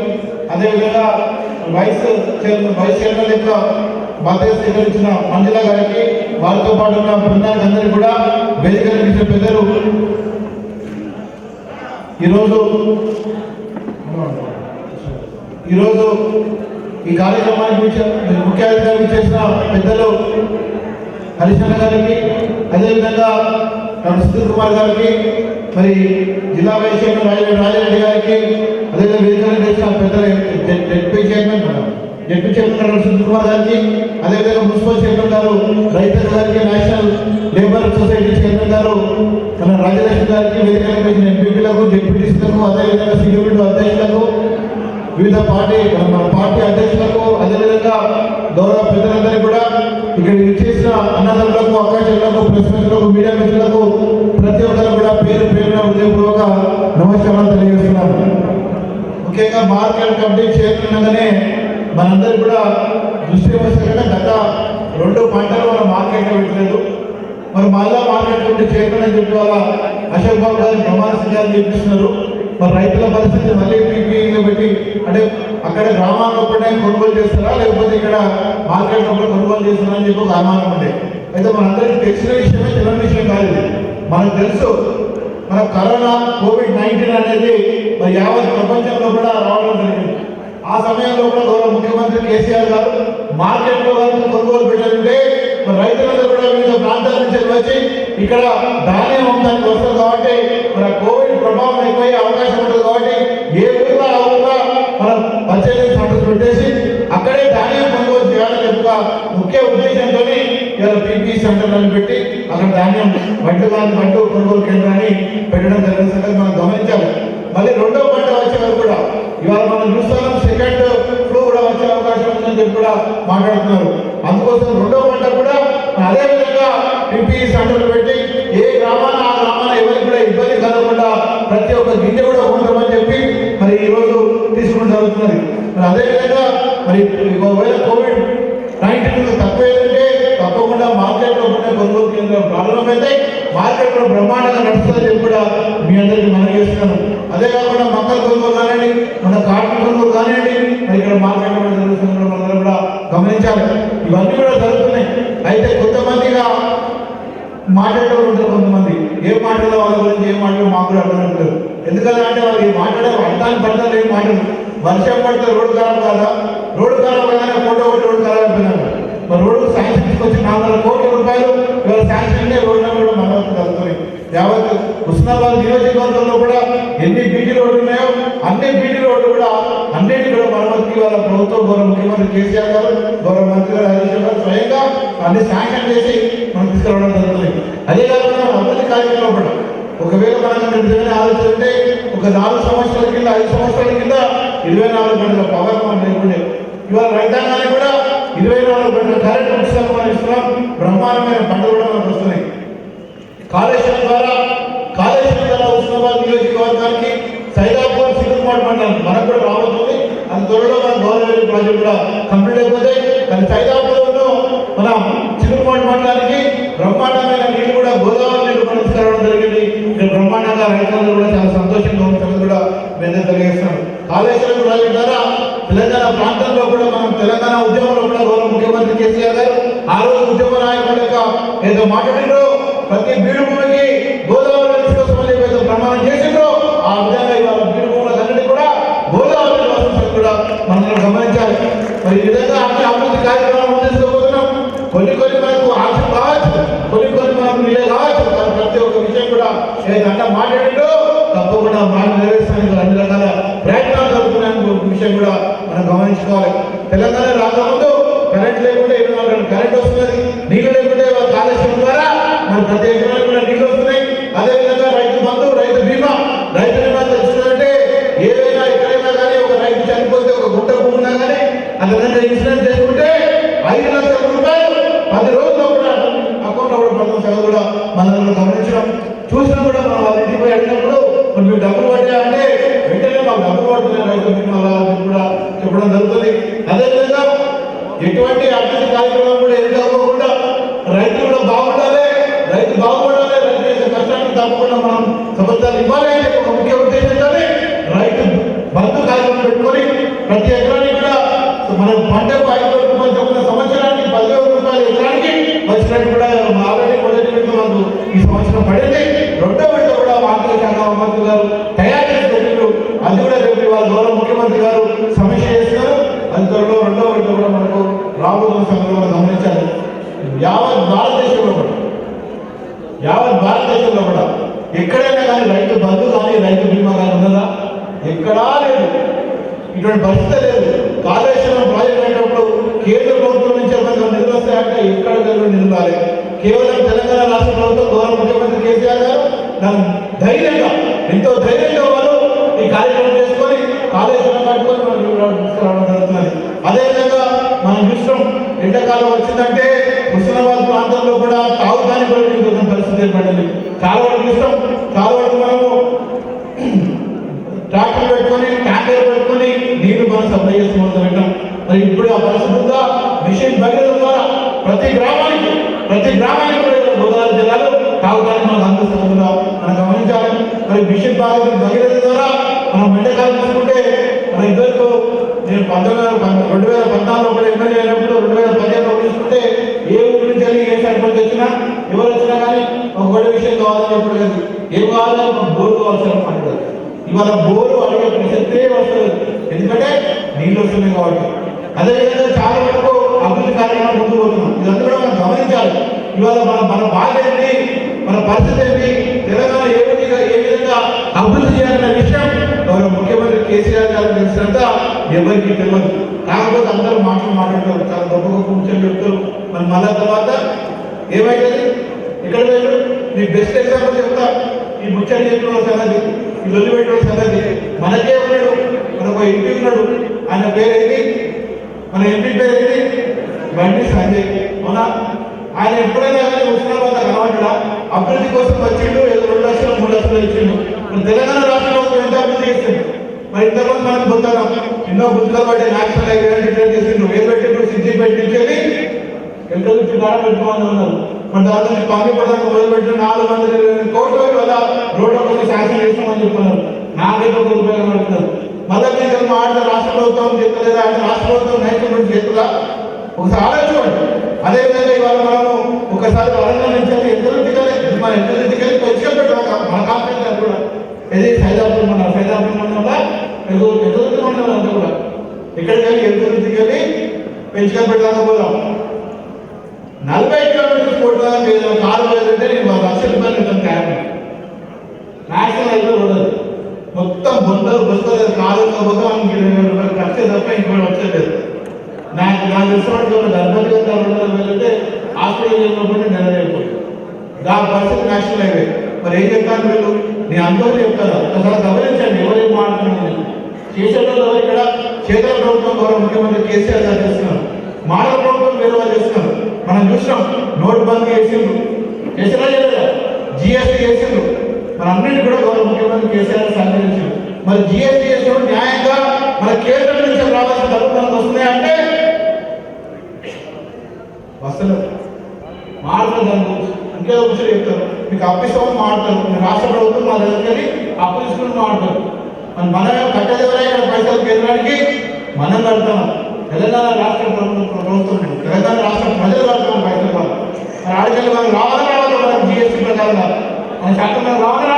అదేవిధంగా వైస్ చైర్మన్ యొక్క బాధ్యత స్వీకరించిన మంజుల గారికి, వారితో పాటు ఉన్న బృందానికి అందరికీ కూడా వేదిక నిర్మించిన పెద్దలు ఈరోజు ఈ కార్యక్రమానికి ముఖ్య అతిథిగా చేసిన పెద్దలు హరిశన్న గారికి, అదేవిధంగా డాక్టర్ సుధీర్ కుమార్ గారికి, మరి జిల్లా వైస్ చైర్మన్ రాజారెడ్డి గారికి, అదేవిధంగా వేదికలు చేసిన పెద్దల ZP chairman doctor Sudheer Kumar గారికి, అదేవిధంగా మున్సిపల్ చైర్మన్ గారు రైతు గారికి, నేషనల్ లేబర్ సొసైటీ చైర్మన్ గారు మన రాజలక్ష్మి గారికి, వేదికలు చేసిన ఎంపీలకు, జెడ్పీటీసీలకు, అదేవిధంగా సీనియర్ అధ్యక్షులకు, వివిధ మన పార్టీ అధ్యక్షులకు, అదేవిధంగా గౌరవ పెద్దలందరికీ కూడా ఇక్కడ ఇచ్చేసిన అన్నదారులకు, అక్కాచెల్లకు, ప్రెస్ మిత్రులకు, మీడియా మిత్రులకు ప్రతి ఒక్కరు కూడా పేరు పేరున హృదయపూర్వక నమస్కారాలు తెలియజేస్తున్నాను. ముఖ్యంగా మార్కెట్ కమిటీ చైర్మన్గానే మనందరూ కూడా దృష్టి వస్తే గత 2 పంటలు మన మార్కెట్లో పెట్టలేదు. మరి మళ్ళా మార్కెట్ కమిటీ చైర్మన్ అని చెప్పి వాళ్ళ అశోక్ బాబు గారు ప్రమాణ స్వీకారం చేపిస్తున్నారు. మరి రైతుల పరిస్థితి మళ్ళీ పీపీలో పెట్టి అంటే అక్కడ గ్రామాల్లో ఒకటే కొనుగోలు చేస్తారా, లేకపోతే ఇక్కడ మార్కెట్ లో కొనుగోలు చేస్తారా అని చెప్పి ఒక అనుమానం ఉండే. అయితే మనందరికీ తెలిసిన విషయమే, తెలియని విషయం కాదు ఇది. మనకు తెలుసు, మన కరోనా COVID-19 అనేది మరి యావత్ ప్రపంచంలో కూడా రావడం జరిగింది. ఆ సమయంలో కూడా గౌరవ ముఖ్యమంత్రి కేసీఆర్ గారు మార్కెట్లో కొనుగోలు పెట్టాలంటే మరి రైతులందరూ కూడా వివిధ ప్రాంతాల నుంచి వచ్చి ఇక్కడ ధాన్యం అమ్మడానికి వస్తారు కాబట్టి మన కోవిడ్ ప్రభావం ఎక్కువయ్యే అవకాశం ఉంటుంది కాబట్టి ఏ ఊరిలో ఆ ఊరిలో మనం పర్చేసింగ్ సెంటర్స్ పెట్టేసి అక్కడే ధాన్యం కొనుగోలు చేయాలని ఒక ముఖ్య ఉద్దేశంతో ఇవాళ పీపీ సెంటర్లను పెట్టి అక్కడ ధాన్యం బంటు కొనుగోలు కేంద్రాన్ని పెట్టడం జరిగింది. మనం గమనించాలి. మళ్ళీ 2వ పంట వచ్చే వరకు కూడా ఇవాళ మనం చూస్తున్నాం, సెకండ్ ఫ్లో కూడా వచ్చే అవకాశం ఉందని చెప్పి కూడా మాట్లాడుతున్నారు. అందుకోసం 2వ పంట కూడా అదే విధంగా పీపీ సెంటర్లు పెట్టి ఏ గ్రామాన ఆ గ్రామాన ఎవరికి కూడా ఇబ్బంది కలగకుండా ప్రతి ఒక్క గింజ కూడా ఉండమని చెప్పి మరి ఈరోజు తీసుకోవడం జరుగుతున్నది. మరి అదేవిధంగా మరి ఒకవేళ COVID-19 తక్కువ ఏంటంటే తప్పకుండా మార్కెట్లో ఉన్న కొనుగోలు కేంద్రం ప్రారంభమైతే మార్కెట్లో బ్రహ్మాండంగా నడుస్తుందని చెప్పి కూడా మీ అందరికీ మనం చేస్తున్నాను. అదే కాకుండా మొక్కల కొనుగోలు కానివ్వండి, మన కాటన్ కొనుగోలు కానివ్వండి, మరి ఇక్కడ మార్కెట్లో జరుగుతున్న మనందరూ కూడా గమనించాలి. ఇవన్నీ కూడా జరుగుతున్నాయి. అయితే కొంతమందిగా మాట్లాడేవాళ్ళు ఉంటారు. కొంతమంది ఏం మాట్లాడే వాళ్ళ గురించి ఏం మాట్లాడో మాకు కూడా అర్థం ఉంటుంది. ఎందుకంటే అంటే వాళ్ళు ఏ మాట్లాడే అర్థాన్ని పడతారు, ఏం మాట్లాడు. వర్షం పడితే రోడ్డు ఖరాబ్ కాదా, రోడ్డు ఖరాబ్ కాగానే ఫోటో ఒకటి రోడ్డు ఖరాబ్ అయిపోయినారు. మరి రోడ్డు శాంక్షన్ తీసుకొచ్చి 400 కోట్ల రూపాయలు ఇవాళ శాంక్షన్ అంటే రోడ్డు కూడా మరమ్మతు జరుగుతుంది. యావత్ హుస్నాబాద్ నియోజకవర్గంలో కూడా ఎన్ని బీటీ రోడ్లు ఉన్నాయో అన్ని బీటీ రోడ్లు కూడా అన్నిటి కూడా మరమ్మతుకి వాళ్ళ ప్రభుత్వం గౌరవ ముఖ్యమంత్రి కేసీఆర్ గారు, గౌరవ మంత్రి గారు హరీష్ రావు గారు స్వయంగా అన్ని శాంక్షన్ చేసి మనం తీసుకురావడం జరుగుతుంది. అదే కాకుండా అభివృద్ధి కార్యక్రమంలో కూడా ఒకవేళ మనం నిజమైన ఆలోచిస్తుంటే ఒక 4 సంవత్సరాల కింద 5 సంవత్సరాల కింద 24 గంటల పవర్ మనం లేకుండే. ఇవాళ రైతాంగానికి కూడా 24 గంటల కరెంట్ ఉచితంగా మనం ఇస్తున్నాం. బ్రహ్మాండమైన పంటలు కూడా మనకు వస్తున్నాయి. కాళేశ్వరం ద్వారా హుస్నాబాద్ నియోజకవర్గానికి సైదాపూర్ సికింద్రాబాద్ మండలం మనకు కూడా రాబోతుంది. అది త్వరలో మన గవర్నమెంట్ ప్రాజెక్ట్ కూడా కంప్లీట్ అయిపోతే కానీ సైదాపూర్లో మన సికింద్రాబాద్ మండలానికి బ్రహ్మాండమైన నీళ్లు కూడా గోదావరి నీళ్లు మనం తీసుకురావడం జరిగింది. ఇక్కడ బ్రహ్మాండంగా రైతులందరూ కూడా చాలా సంతోషంగా ఉంటుంది కూడా మేము తెలియజేస్తున్నాం. కాళేశ్వరం ప్రాజెక్ట్ ద్వారా తెలంగాణ ప్రాంతంలో కూడా మనం తెలంగాణ ఉద్యమంలో కూడా గౌరవ ముఖ్యమంత్రి కేసీఆర్ గారు ఆ రోజు ఉద్యమ నాయకుల యొక్క ఏదో మాట్లాడిండ్రో ప్రతి బీడు భూమికి గోదావరి తీసుకొస్తామని ఏదో ప్రమాణం చేసిండ్రో ఆ విధంగా ఇవాళ బీడు భూములన్నిటి కూడా గోదావరి వాసులు కూడా మనం గమనించాలి. మరి ఈ విధంగా అన్ని అభివృద్ధి కార్యక్రమాలు తీసుకోబోతున్నాం. కొన్ని మనకు ఆశ కావచ్చు, కొన్ని మనకు నిలే కావచ్చు. కానీ ప్రతి ఒక్క విషయం కూడా ఏదంటే మాట్లాడిండో తప్పకుండా మాట నెరవేర్చడానికి అన్ని రకాల ప్రయత్నాలు జరుగుతున్నాయని విషయం కూడా మనం గమనించుకోవాలి. తెలంగాణ రాకముందు కరెంట్ లేకుంటే 24 గంటలు కరెంట్ వస్తున్నది. నీళ్లు లేకుంటే కాళేశ్వరం ద్వారా మన ప్రతి ఎకరానికి కూడా నీళ్లు వస్తున్నాయి. అదేవిధంగా రైతు బంధు, రైతు బీమా తెలుస్తుందంటే ఏదైనా ఎక్కడైనా కానీ ఒక రైతు చనిపోతే ఒక గుంట భూమున్నా కానీ అతనంటే ఇన్సూరెన్స్ చేసుకుంటే 5 లక్షల రూపాయలు 10 రోజుల్లో కూడా అకౌంట్లో కూడా పడుతున్న సంగతి కూడా మనం గమనించడం చూసినా కూడా మనం వాళ్ళ ఇంటికి పోయి అడిగినప్పుడు మీరు డబ్బులు పడ్డా అంటే మళ్ళా కూడా చెప్పడం జరుగుతుంది. అదేవిధంగా ఎటువంటి అభివృద్ధి కార్యక్రమం కూడా ఏం కాకుండా రైతులు కూడా బాగుండాలి, రైతు బాగుపడాలి, రైతు చేసే కష్టానికి తప్పకుండా మనం సఫలతలు ఇవ్వాలి అనే ఒక ముఖ్య ఉద్దేశంతోనే రైతు బంధు కార్యక్రమం పెట్టుకొని ప్రతి ఎకరానికి కూడా మన పంటకు 5,000 రూపాయలు చొప్పున సంవత్సరానికి 10,000 రూపాయలు ఎకరానికి వచ్చినట్టు కూడా ఆల్రెడీ మొదటి విడత మనకు ఈ సంవత్సరం పడింది. రెండో విడత కూడా ఆర్థిక శాఖ మంత్రి గారు తయారు చేసి పెట్టిండ్రు. అది కూడా రేపు ఇవాళ గౌరవ ముఖ్యమంత్రి గారు సమీక్ష చేస్తున్నారు. అది త్వరలో రెండో విడత కూడా మనకు రాబోతున్న సమయంలో గమనించాలి. యావత్ భారతదేశంలో కూడా ఎక్కడైనా కానీ రైతు బంధు కానీ రైతు బీమా కానీ ఉన్నదా? ఎక్కడా లేదు. ఇటువంటి పరిస్థితి లేదు. కాళేశ్వరం ప్రాజెక్ట్ అయినప్పుడు కేంద్ర ప్రభుత్వం నుంచి ఏమైనా నిధులు వస్తాయంటే ఎక్కడ నిధులు రాలేదు. కేవలం తెలంగాణ రాష్ట్ర ప్రభుత్వం గౌరవ ముఖ్యమంత్రి కేసీఆర్ గారు దాన్ని ధైర్యంగా ఎంతో ధైర్యంగా వాళ్ళు ఈ కార్యక్రమం చేసుకొని కాళేశ్వరం కట్టుకొని మనం తీసుకురావడం జరుగుతున్నది. అదేవిధంగా మనం చూస్తాం ఎండాకాలం వచ్చిందంటే హుస్నాబాద్ ప్రాంతంలో కూడా తాగుదానికి కూడా నీరు పరిస్థితి ఏర్పడింది. చాలా వరకు చూస్తాం, చాలా వరకు మనము ట్రాక్టర్ పెట్టుకొని ట్యాంకర్ పెట్టుకొని నీళ్లు మనం సప్లై చేసుకుంటూ పెట్టాం. మరి ఇప్పుడు ఆ పరిస్థితి ఉందా? మిషన్ భగీరథ ద్వారా ప్రతి గ్రామానికి కూడా గోదావరి జిల్లాలో తాగుదానికి మనకు అందిస్తుందా మనం గమనించాలి. మరి మిషన్ భగీరథ ద్వారా మనం ఎండాకాలం తీసుకుంటే మన ఇద్దరు నేను 2014 కూడా ఎమ్మెల్యే అయినప్పుడు 2015 తీసుకుంటే ఏ ఊరి నుంచి వెళ్ళి ఏ సర్పంచ్ వచ్చినా ఎవరు వచ్చినా కానీ ఒక గొడవ విషయం కావాలని చెప్పడం లేదు. ఏం కావాలని ఒక బోర్డు కావాల్సిన అంటారు. ఇవాళ బోరు అడిగే ప్రసక్తే వస్తుంది, ఎందుకంటే నీళ్ళు వస్తున్నాయి కాబట్టి. అదేవిధంగా చాలా వరకు అభివృద్ధి కార్యక్రమాలు ముందు పోతున్నాం. ఇదంతా కూడా మనం గమనించాలి. ఇవాళ మన బాధ ఏంటి, మన పరిస్థితి ఏంటి, తెలంగాణ ఏ విధంగా అభివృద్ధి చేయాలన్న విషయం గౌరవ ముఖ్యమంత్రి కేసీఆర్ గారు తెలిసినంత ఎవరికి తెలియదు. కాకపోతే అందరూ మాట్లాడుతారు, చాలా గొప్ప గొప్ప ముఖ్యం చెప్తారు. మరి మళ్ళా తర్వాత ఏమైతుంది, ఇక్కడ వెళ్ళి మీ బెస్ట్ ఎగ్జాంపుల్ చెప్తా. ఈ ముచ్చని చెప్పిన సంగతి, ఈ లొల్లి పెట్టిన సంగతి మనకే ఉన్నాడు. మనకు ఎంపీ ఉన్నాడు, ఆయన పేరు ఏంటి, మన ఎంపీ పేరు ఏంటి, బండి సంజయ్. అవునా? ఆయన ఎప్పుడైనా కానీ హుస్నాబాద్ కనబడ్డా అభివృద్ధి కోసం వచ్చిండు. ఏదో 2 లక్షలు 3 లక్షలు ఇచ్చిండు. మరి తెలంగాణ రాష్ట్ర ప్రభుత్వం ఎంత అభివృద్ధి చేసింది? మరి ఇంతమంది మనం పొందాం. ఎన్నో బుద్ధులు పట్టి నేషనల్ హైవే డిక్లేర్ చేసిండు. ఏం పెట్టిండు? సిద్దిపేట నుంచి ఎంత నుంచి దాడ పెట్టుకోమని ఉన్నారు. మన దాని నుంచి పంపిపడడానికి మొదలుపెట్టిన 420 కోట్ల వల్ల రోడ్ల కోసం శాంక్షన్ చేస్తామని చెప్తున్నారు. 4 కోట్ల రూపాయలు పడుతున్నారు. మళ్ళీ మీరు మాట్లాడితే రాష్ట్ర ప్రభుత్వం చెప్తలేదా అంటే రాష్ట్ర ప్రభుత్వం నైపుణ్యం చెప్తుందా? ఒకసారి ఆలోచించండి. అదేవిధంగా ఇవాళ మనము ఒకసారి వరంగల్ నుంచి మన ఎంతకి కొంచెం పెట్టాం మన కాన్ఫరెన్స్ కూడా ఇది సైదాపూర్ మండలంలో ఎదురు మండలం అంతా కూడా ఎక్కడికి వెళ్ళి ఎదురుకి వెళ్ళి పెంచుకొని పెట్టడానికి పోదాం. 40 కిలోమీటర్స్ కొట్టడానికి కారు పోయిందంటే నేను 1 లక్ష రూపాయలు ఇస్తాను. క్యాబ్ నేషనల్ హైవే రోడ్ మొత్తం బొందలు బస్సులు కారు పోతాం 20,000 రూపాయలు ఖర్చు తప్ప ఇంకోటి వచ్చేది. నాకు తెలిసినట్టు గర్భవతి వెళ్తే హాస్పిటల్ చెప్పినప్పుడు నెలవైపోయింది. దాని పరిస్థితి నేషనల్ హైవే. మరి ఏం చెప్తాను వీళ్ళు? నేను అందరూ చెప్తాను. ఒకసారి గమనించండి ఎవరేం మాట్లాడుతున్నాను. చేసేటప్పుడు ఎవరు ఇక్కడ చేతుల ప్రభుత్వం గౌరవ ముఖ్యమంత్రి కేసీఆర్ గారు చేస్తున్నారు. మానవ ప్రభుత్వం వేరే వాళ్ళు చేస్తున్నారు. మనం చూసినాం నోటు బంద్ చేసిండ్రు, చేసినా చేయలేదా? జిఎస్టీ చేసిండ్రు. మన అన్నింటి కూడా గౌరవ ముఖ్యమంత్రి కేసీఆర్ సహకరించారు. మరి జిఎస్టీ చేసినప్పుడు న్యాయంగా మన కేంద్రం నుంచి రావాల్సిన డబ్బులు మనకు వస్తున్నాయంటే వస్తలేదు. మాట్లాడతారు దాని గురించి ఇంకేదో విషయం చెప్తారు. మీకు అప్పిస్తామని మాట్లాడతారు. మీ రాష్ట్ర ప్రభుత్వం మా దగ్గరికి అప్పు తీసుకుని మాట్లాడతారు. మనమే కట్టేదేవరా ఇక్కడ పైసలు కేంద్రానికి మనం కడతాం. తెలంగాణ రాష్ట్ర ప్రభుత్వం తెలంగాణ రాష్ట్ర ప్రజలు కడతాం పైసలు కాదు. మరి ఆడికెళ్ళి మనం రావాలి మనకు జిఎస్టీ ప్రకారంగా మన చట్టం మనం రావాలా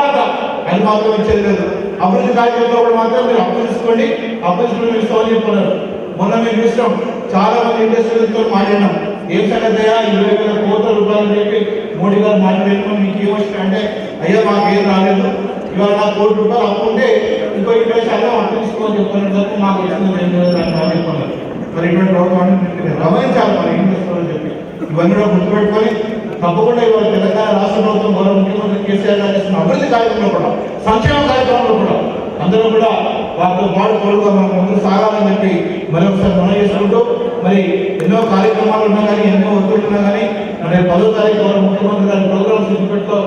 అది మాత్రం ఇచ్చేది లేదు. అభివృద్ధి కార్యక్రమంలో మాత్రం మీరు అప్పు తీసుకోండి, అప్పు తీసుకుని మీరు ఇస్తామని చెప్తున్నారు. మొన్న మేము చూసినాం చాలా మంది ఇండస్ట్రీలతో మాట్లాడినాం. ఏం సంగతి 20,000 కోట్ల రూపాయలు చెప్పి మోడీ గారు మాట్లాడుతున్నాం. మీకు ఏమొచ్చింది అంటే అయ్యా మాకేం రాలేదు, ఇవాళ నాకు 1 కోటి రూపాయలు అప్పు ఉంటే ఇంకో 20 శాతం అప్పు తీసుకోని చెప్పారు తప్ప మాకు వచ్చింది ఏం లేదు అని చెప్తున్నారు. మరి ఇటువంటి ప్రభుత్వాన్ని గమనించాలి మరి ఏం చేస్తారని చెప్పి ఇవన్నీ కూడా గుర్తుపెట్టుకొని తప్పకుండా ఇవాళ తెలంగాణ రాష్ట్ర ప్రభుత్వం గౌరవ ముఖ్యమంత్రి కేసీఆర్ గారు చేస్తున్న అభివృద్ధి కార్యక్రమంలో కూడా సంక్షేమ కార్యక్రమంలో కూడా అందరూ కూడా వారితో పాటు తోడుగా మనం ముందుకు సాగాలని చెప్పి మరొకసారి మనం చేసుకుంటూ మరి ఎన్నో కార్యక్రమాలు ఉన్నా కానీ ఎన్నో ఒత్తిళ్ళు ఉన్నా కానీ మరి 10వ తారీఖు గౌరవ ముఖ్యమంత్రి గారి ప్రోగ్రామ్స్ సిద్ధిపేటలో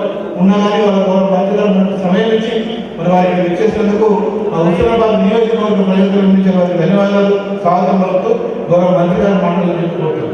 ఉన్నా కానీ వాళ్ళ గౌరవ మంత్రి గారు సమయం ఇచ్చి మరి వారికి వచ్చేసినందుకు ఆ హుస్నాబాద్ నియోజకవర్గ ప్రజల నుంచి వారికి ధన్యవాదాలు స్వాగతం పలుకుతూ గౌరవ మంత్రి గారు మాటలు చెప్పుకుంటున్నారు.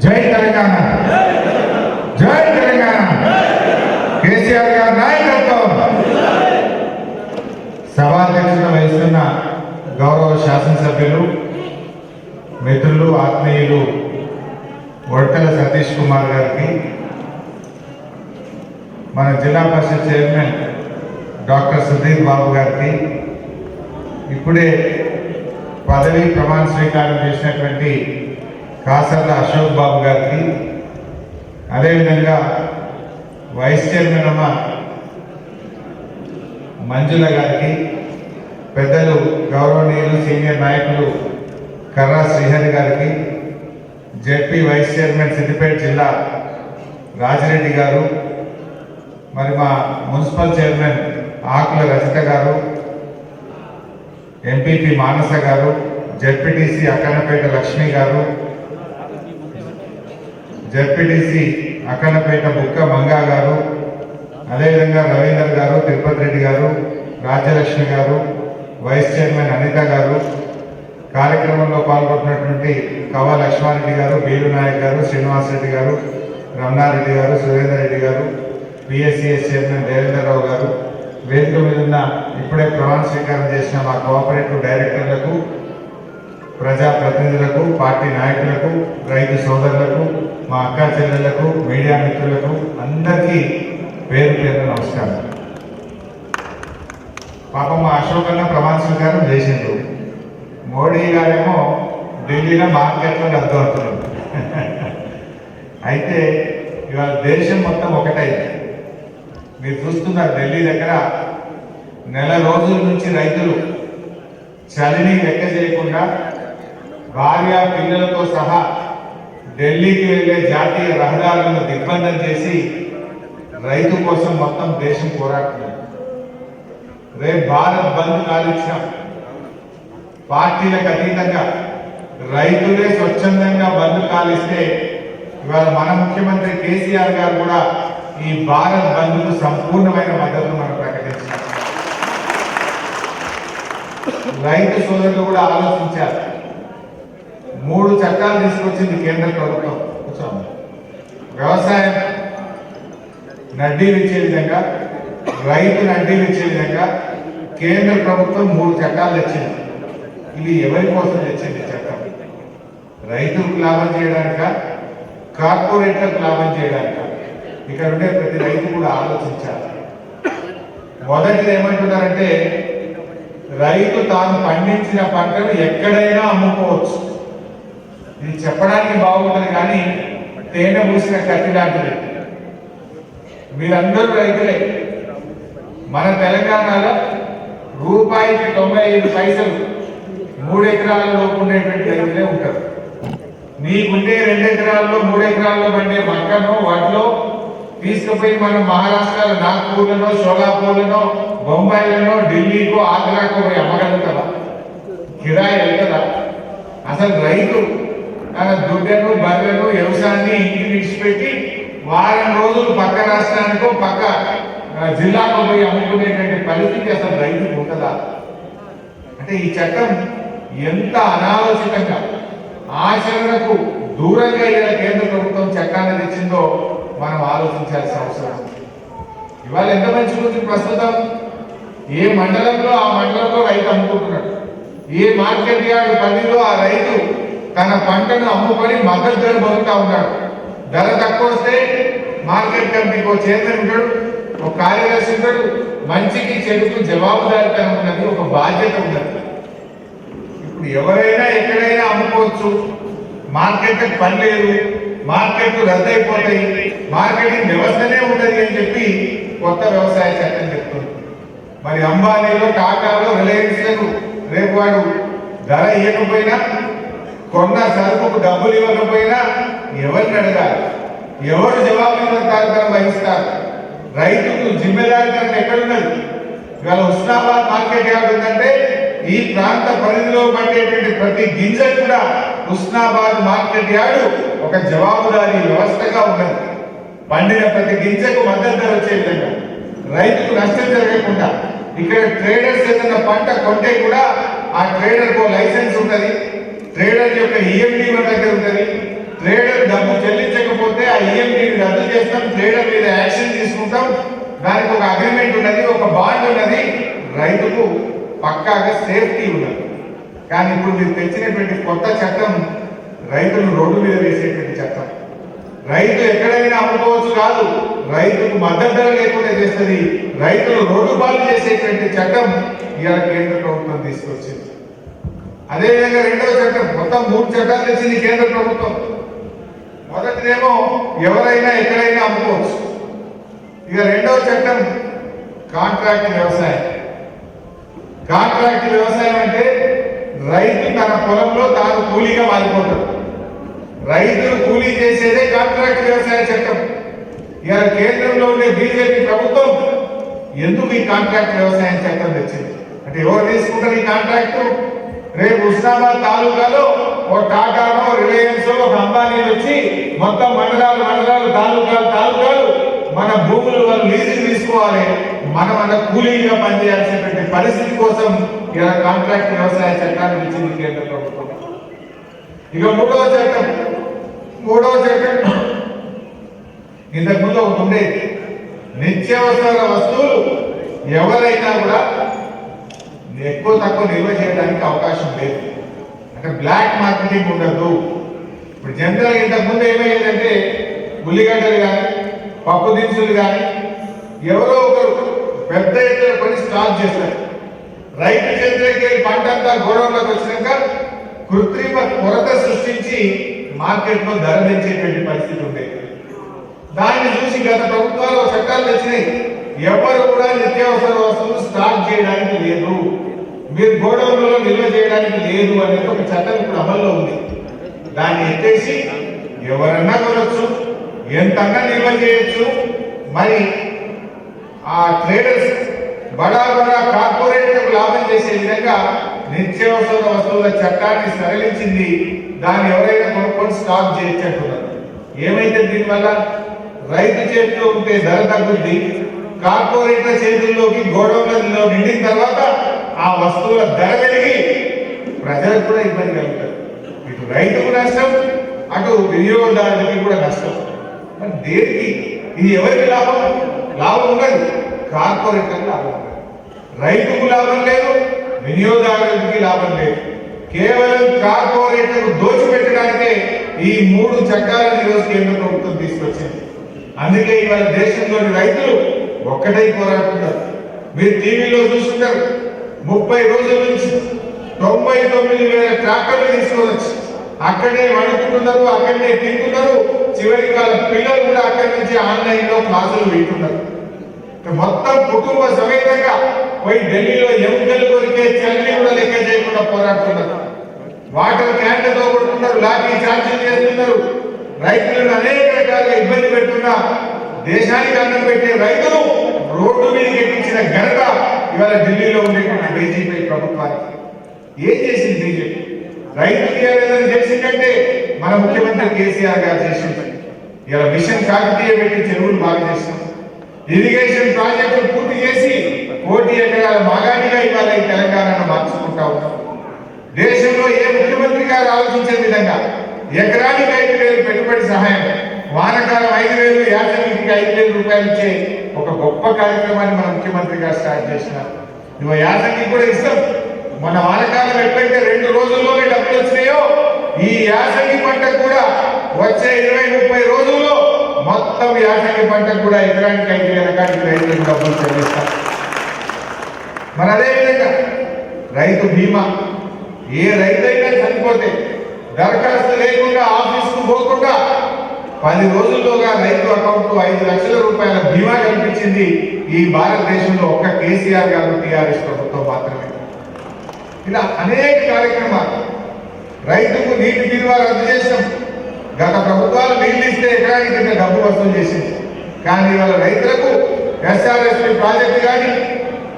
జై తెలంగాణ, జై తెలంగాణ, కేసీఆర్ గారి నాయకత్వం. సభాధ్యక్షత వహిస్తున్న గౌరవ శాసనసభ్యులు, మిత్రులు, ఆత్మీయులు వడకల సతీష్ కుమార్ గారికి, మన జిల్లా పరిషత్ చైర్మన్ డాక్టర్ సుధీర్ బాబు గారికి, ఇప్పుడే పదవి ప్రమాణ స్వీకారం చేసినటువంటి కాసర్ల అశోక్ బాబు గారికి, అదేవిధంగా వైస్ చైర్మన్ అమ్మ మంజుల గారికి, పెద్దలు గౌరవనీయులు సీనియర్ నాయకులు కర్రా శ్రీహరి గారికి, జెడ్పీ వైస్ చైర్మన్ సిద్దిపేట జిల్లా రాజిరెడ్డి గారు, మరి మా మున్సిపల్ చైర్మన్ ఆకుల రజిత గారు, ఎంపీపీ మానస గారు, జెడ్పీటీసీ అక్కన్నపేట లక్ష్మి గారు, జెడ్పీటీసీ అక్కన్నపేట బుక్క మంగా గారు, అదేవిధంగా రవీందర్ గారు, తిరుపతి రెడ్డి గారు, రాజ్యలక్ష్మి గారు, వైస్ చైర్మన్ అనిత గారు, కార్యక్రమంలో పాల్గొంటున్నటువంటి కవ్వ లక్ష్మారెడ్డి గారు, బీరు నాయక్ గారు, శ్రీనివాసరెడ్డి గారు, రమణారెడ్డి గారు, సురేందర్ రెడ్డి గారు, పిఎస్సిఎస్ చైర్మన్ దేవేంద్రరావు గారు, వేదిక మీద ఉన్న ఇప్పుడే ప్రమాణ స్వీకారం చేసిన మా కోఆపరేటివ్ డైరెక్టర్లకు, ప్రజాప్రతినిధులకు, పార్టీ నాయకులకు, రైతు సోదరులకు, మా అక్కా చెల్లెళ్లకు, మీడియా మిత్రులకు అందరికీ పేరు పేరు నమస్కారం. పాపం మా అశోక్ అన్న ప్రమాణ స్వీకారం చేసిండు, మోడీ గారేమో ఢిల్లీలో మార్కెట్లో రద్దు అవుతున్నారు. అయితే ఇవాళ దేశం మొత్తం ఒకటైంది. మీరు చూస్తున్నారు ఢిల్లీ దగ్గర నెల రోజుల నుంచి రైతులు చలిని లెక్క చేయకుండా భార్య పిల్లలతో సహా ఢిల్లీకి వెళ్ళే జాతీయ రహదారులను దిగ్బంధం చేసి రైతు కోసం మొత్తం దేశం పోరాడుతుంది. రేపు భారత్ బంద్ కాలిచ్చిన పార్టీలకు అతీతంగా రైతులే స్వచ్ఛందంగా బంద్ కాలిస్తే ఇవాళ మన ముఖ్యమంత్రి కేసీఆర్ గారు కూడా ఈ భారత్ బంద్కు సంపూర్ణమైన మద్దతు మనం ప్రకటించారు. రైతు సోదరులు కూడా ఆలోచించారు. 3 చట్టాలు తీసుకొచ్చింది కేంద్ర ప్రభుత్వం. వ్యవసాయం నడ్డీలు ఇచ్చే విధంగా, రైతు నడ్డీలు ఇచ్చే విధంగా కేంద్ర ప్రభుత్వం 3 చట్టాలు తెచ్చింది. ఇవి ఎవరి కోసం తెచ్చింది చట్టం? రైతులకు లాభం చేయడానిక, కార్పొరేట్లకు లాభం చేయడానిక? ఇక్కడ ఉండే ప్రతి రైతు కూడా ఆలోచించాలి. మొదటిది ఏమంటున్నారంటే రైతు తాను పండించిన పంటను ఎక్కడైనా అమ్ముకోవచ్చు. ఇది చెప్పడానికి బాగుంటుంది కానీ తేనె పూసిన కత్తి లాంటిది. మీరందరూ రైతులే. మన తెలంగాణలో రూపాయికి 95 పైసలు 3 ఎకరాల లోపు ఉండేటువంటి రైతులే ఉంటారు. నీకుండే 2 ఎకరాల్లో 3 ఎకరాల్లో పండే మక్కను వాటిలో తీసుకుపోయి మనం మహారాష్ట్రలో నాగ్పూర్లను, షోలాపూర్లను, బొంబాయిలను, ఢిల్లీకు, ఆగ్రాకు పోయి అమ్మగలుగుతారా? కిరాయి వెళ్తారా? అసలు రైతు తన దుడ్డను, బర్రెను, వ్యవసాయాన్ని ఇంటికి విడిచిపెట్టి వారం రోజులు పక్క రాష్ట్రానికో పక్క జిల్లాకు పోయి అమ్ముకునేటువంటి పరిస్థితి అసలు రైతుకు ఉంటుందా? అంటే ఈ చట్టం ఎంత అనాలోచితంగా, ఆచరణకు దూరంగా ఇలా కేంద్ర ప్రభుత్వం చట్టాన్ని తెచ్చిందో మనం ఆలోచించాల్సిన అవసరం. ఇవాళ ఎంత మంచి ఉంది ప్రస్తుతం. ఏ మండలంలో ఆ మండలంలో రైతు అమ్ముకుంటున్నాడు. ఏ మార్కెట్ యార్డ్ పరిధిలో ఆ రైతు తన పంటను అమ్ముకొని మద్దతు ధర పొందుతా ఉన్నాడు. ధర తక్కువ వస్తే మార్కెట్ కమిటీకి ఒక చైర్మన్ ఉంటాడు, ఒక కార్యదర్శి ఉంటాడు. మంచికి చెడుకు జవాబుదారితనం ఉన్నది, ఒక బాధ్యత ఉన్నది. ఇప్పుడు ఎవరైనా ఎక్కడైనా అమ్ముకోవచ్చు, మార్కెట్కి పని లేదు, మార్కెట్లు రద్దయిపోతాయి, మార్కెటింగ్ వ్యవస్థనే ఉండదు అని చెప్పి కొత్త వ్యవసాయ చట్టం చెప్తుంది. మరి అంబానీలో, టాటాలో, రిలయన్స్లకు రేపు వాడు ధర ఇవ్వకపోయినా, కొన్న సరుకుకు డబ్బులు ఇవ్వకపోయినా ఎవరిని అడగాలి? ఎవరు జవాబుదారితనం వహిస్తారు? రైతుకు జిమ్మెదారితనం ఎక్కడున్నది? ఇవాళ హుస్నాబాద్ మార్కెట్ యార్డ్ ఉందంటే ఈ ప్రాంత పరిధిలో పడేటువంటి ప్రతి గింజ కూడా హుస్నాబాద్ మార్కెట్ యార్డు ఒక జవాబుదారీ వ్యవస్థగా ఉన్నది. పండిన ప్రతి గింజకు మద్దతు ధర వచ్చే విధంగా, రైతుకు నష్టం జరగకుండా. ఇక్కడ ట్రేడర్స్ ఏదైనా పంట కొంటే కూడా ఆ ట్రేడర్కు లైసెన్స్ ఉంటుంది, ట్రేడర్ యొక్క ఈఎండి మన దగ్గర ఉంటుంది. ట్రేడర్ డబ్బు చెల్లించకపోతే ఆ ఈఎండిని రద్దు చేస్తాం, ట్రేడర్ మీద యాక్షన్ తీసుకుంటాం. దానికి ఒక అగ్రిమెంట్ ఉన్నది, ఒక బాండ్ ఉన్నది, రైతుకు పక్కాగా సేఫ్టీ ఉన్నది. కానీ ఇప్పుడు మీరు తెచ్చినటువంటి కొత్త చట్టం రైతులు రోడ్డు మీద వేసేటువంటి చట్టం. రైతు ఎక్కడైనా అమ్ముకోవచ్చు కాదు, రైతుకు మద్దతు ధర లేకుండా చేస్తుంది. రైతులు రోడ్డు పాలు చేసేటువంటి చట్టం ఇవాళ కేంద్ర ప్రభుత్వం తీసుకొచ్చింది. అదేవిధంగా రెండవ చట్టం, మొత్తం 3 చట్టాలు తెచ్చింది కేంద్ర ప్రభుత్వం. మొదటిదేమో ఎవరైనా ఎక్కడైనా అమ్ముకోవచ్చు. ఇక రెండవ చట్టం కాంట్రాక్ట్ వ్యవసాయం. కాంట్రాక్ట్ వ్యవసాయం అంటే రైతు తన పొలంలో తాను కూలీగా మారిపోతాడు. రైతులు కూలీ చేసేదే కాంట్రాక్ట్ వ్యవసాయ చట్టం. ఇవాళ కేంద్రంలో ఉండే బీజేపీ ప్రభుత్వం ఎందుకు ఈ కాంట్రాక్ట్ వ్యవసాయం చట్టం తెచ్చింది అంటే, ఎవరు తీసుకుంటారు ఈ కాంట్రాక్టు? రేపు హుస్నాబాద్ తాలూకాలో ఓ టాటానో, రిలయన్స్, ఒక అంబానీ వచ్చి మొత్తం మండలాలు, తాలూకాలు మన భూములు వాళ్ళు లీజులు తీసుకోవాలి, మన కూలీగా పనిచేయాల్సినటువంటి పరిస్థితి కోసం ఇలా కాంట్రాక్ట్ వ్యవసాయ చట్టాన్ని ఇచ్చింది కేంద్ర ప్రభుత్వం. ఇక మూడవ చట్టం ఇంతకుముందు ఒకటి ఉండేది, నిత్యావసర వస్తువులు ఎవరైనా కూడా ఎక్కువ తక్కువ నిల్వ చేయడానికి అవకాశం లేదు. అంటే బ్లాక్ మార్కెటింగ్ ఉండదు. ఇప్పుడు జనరల్ ఇంతకుముందు ఏమయ్యేదంటే, ఉల్లిగడ్డలు కానీ, పప్పు దినుసులు కానీ ఎవరో ఒకరు పెద్ద ఎత్తున కొని స్టాక్ చేస్తారు. రైతు చేతులకి పంట అంతా గోడౌన్లోకి వచ్చినాక కృత్రిమ కొరత సృష్టించి మార్కెట్లో ధర పెంచేటువంటి పరిస్థితి ఉండేది. దాన్ని చూసి గత ప్రభుత్వాలు చట్టాలు తెచ్చినాయి, ఎవరు కూడా నిత్యావసర వస్తువులు స్టాక్ చేయడానికి లేదు, మీరు గోడౌన్లలో నిల్వ చేయడానికి లేదు అనేది ఒక చట్టం ఇప్పుడు అమల్లో ఉంది. దాన్ని ఎత్తేసి ఎవరన్నా కొనొచ్చు, ఎంతన్నా నిల్వ చేయొచ్చు. మరి ఆ ట్రేడర్స్ బడా కార్పొరేట్లకు లాభం చేసే విధంగా నిత్యావసర వస్తువుల చట్టాన్ని సరళించింది. దాన్ని ఎవరైనా కొనుక్కొని స్టాక్ చేయొచ్చంటున్నారు. ఏమైతే దీనివల్ల రైతు చేతిలో ఉంటే ధర తగ్గుద్ది, కార్పొరేట్ల చేతుల్లోకి గోడౌన్లలో నిండిన తర్వాత ఆ వస్తువుల ధర పెరిగి ప్రజలకు కూడా ఇబ్బంది కలుగుతారు. ఇటు రైతుకు నష్టం, అటు వినియోగదారులకి కూడా నష్టం. మరి దేనికి ఇది ఎవరికి లాభం? లాభం ఉండదు, కార్పొరేట్లకు లాభం ఉండదు. రైతుకు లాభం లేదు, వినియోగదారులకి లాభం లేదు. కేవలం కార్పొరేట్లకు దోచిపెట్టడానికే ఈ 3 చట్టాలను ఈరోజు కేంద్ర ప్రభుత్వం తీసుకొచ్చింది. అందుకే ఇవాళ దేశంలోని రైతులు ఒక్కటై పోరాడుతున్నారు. మీరు టీవీలో చూస్తుంటారు, 30 రోజుల నుంచి 99,000 ట్రాక్టర్లు తీసుకోవచ్చు. అక్కడే వండుకుంటున్నారు, అక్కడనే తింటున్నారు. చివరికి వాళ్ళ పిల్లలు కూడా అక్కడి నుంచి ఆన్లైన్ లో క్లాసులు వింటున్నారు. మొత్తం కుటుంబ సమేతంగా పోయి ఢిల్లీలో ఎముకలు కొరికే చల్లి కూడా లెక్క చేయకుండా పోరాడుతున్నారు. వాటర్ క్యాన్లతో కొడుతున్నారు, లాఠీ చార్జీలు చేస్తున్నారు. రైతులను అనేక రకాలుగా ఇబ్బంది పెడుతున్నా దేశానికి అన్నం పెట్టే రైతులు రోడ్డు మీదకి ఎక్కించిన ఘనత ఇవాళ ఢిల్లీలో ఉండేటువంటి బీజేపీ ప్రభుత్వానికి. ఏం చేసింది బీజేపీ? రైతుకి ఏదైనా చేసిందంటే మన ముఖ్యమంత్రి కేసీఆర్ గారు చేసింది. ఇలా మిషన్ కాకతీయ పెట్టి చెరువులు బాగా చేసినాం, ఇరిగేషన్ ప్రాజెక్టులు పూర్తి చేసి 1 కోటి ఎకరాల మాగాడిగా ఇవాళ ఈ తెలంగాణను మార్చుకుంటా ఉన్నాం. దేశంలో ఏ ముఖ్యమంత్రి గారు ఆలోచించే విధంగా ఎకరానికి 5,000 పెట్టుబడి సహాయం, వానకాలం 5,000, యాసంగికి 5,000 రూపాయలు ఇచ్చే ఒక గొప్ప కార్యక్రమాన్ని మన ముఖ్యమంత్రి గారు స్టార్ట్ చేసినారు. ఇవ యాసంగి కూడా ఇస్తాం, మన వానకాలం ఎప్పుడైతే 2 రోజుల్లోనే డబ్బులు వచ్చినాయో ఈ యాసంగి పంట కూడా వచ్చే 20-30 రోజుల్లో మొత్తం యాసంగి పంటకు కూడా ఎకరానికి 5,000 కాడికి రైతులకు డబ్బులు చెల్లిస్తాం. మరి అదేవిధంగా రైతు బీమా, ఏ రైతైనా చనిపోతే దరఖాస్తు లేకుండా ఆఫీసుకు పోకుండా 10 రోజుల్లోగా రైతు అకౌంట్ 5 లక్షల రూపాయల బీమా కల్పించింది ఈ భారతదేశంలో ఒక్క కేసీఆర్ గారు టీఆర్ఎస్ ప్రభుత్వం మాత్రమే. ఇలా అనేక కార్యక్రమాలు. రైతుకు నీటి బీమా రద్దు చేసాం. గత ప్రభుత్వాలు నీళ్లు ఇస్తే ఎకరానికి ఇంత డబ్బు వసూలు చేసింది. కానీ ఇవాళ రైతులకు ఎస్ఆర్ఎస్పీ ప్రాజెక్టు కానీ,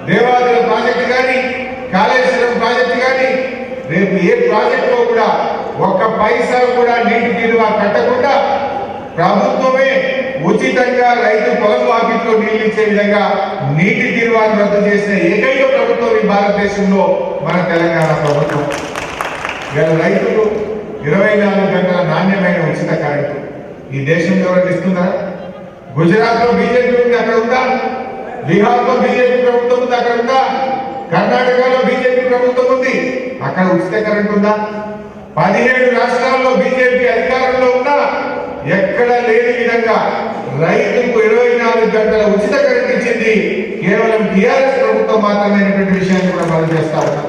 దేవాదుల ప్రాజెక్టు కానీ, కాళేశ్వరం ప్రాజెక్టు కానీ, రేపు ఏ ప్రాజెక్టులో కూడా ఒక్క పైసా కూడా నీటి బీమా కట్టకుండా ప్రభుత్వమే ఉచితంగా రైతు పొలం వాకిట్లో నీళ్లు ఇచ్చే విధంగా నీటి తీర్మానం రద్దు చేసిన ఏకైక ప్రభుత్వం ఈ భారతదేశంలో మన తెలంగాణ ప్రభుత్వం. ఇవాళ రైతులు 24 గంటల నాణ్యమైన ఉచిత కరెంటు ఈ దేశంలో ఎవరైనా ఇస్తున్నారా? గుజరాత్ లో బీజేపీ ఉంది, అక్కడ ఉందా? బీహార్ లో బీజేపీ ప్రభుత్వం ఉంది, అక్కడ ఉందా? కర్ణాటకలో బీజేపీ ప్రభుత్వం ఉంది, అక్కడ ఉచిత కరెంటు ఉందా? 17 రాష్ట్రాల్లో బీజేపీ అధికారంలో ఉన్నా ఎక్కడ లేని విధంగా రైతులకు 24 గంటల ఉచిత కరెంట్ ఇచ్చింది కేవలం టీఆర్ఎస్ ప్రభుత్వం మాత్రమైనటువంటి విషయాన్ని కూడా మనం చేస్తా ఉన్నాం.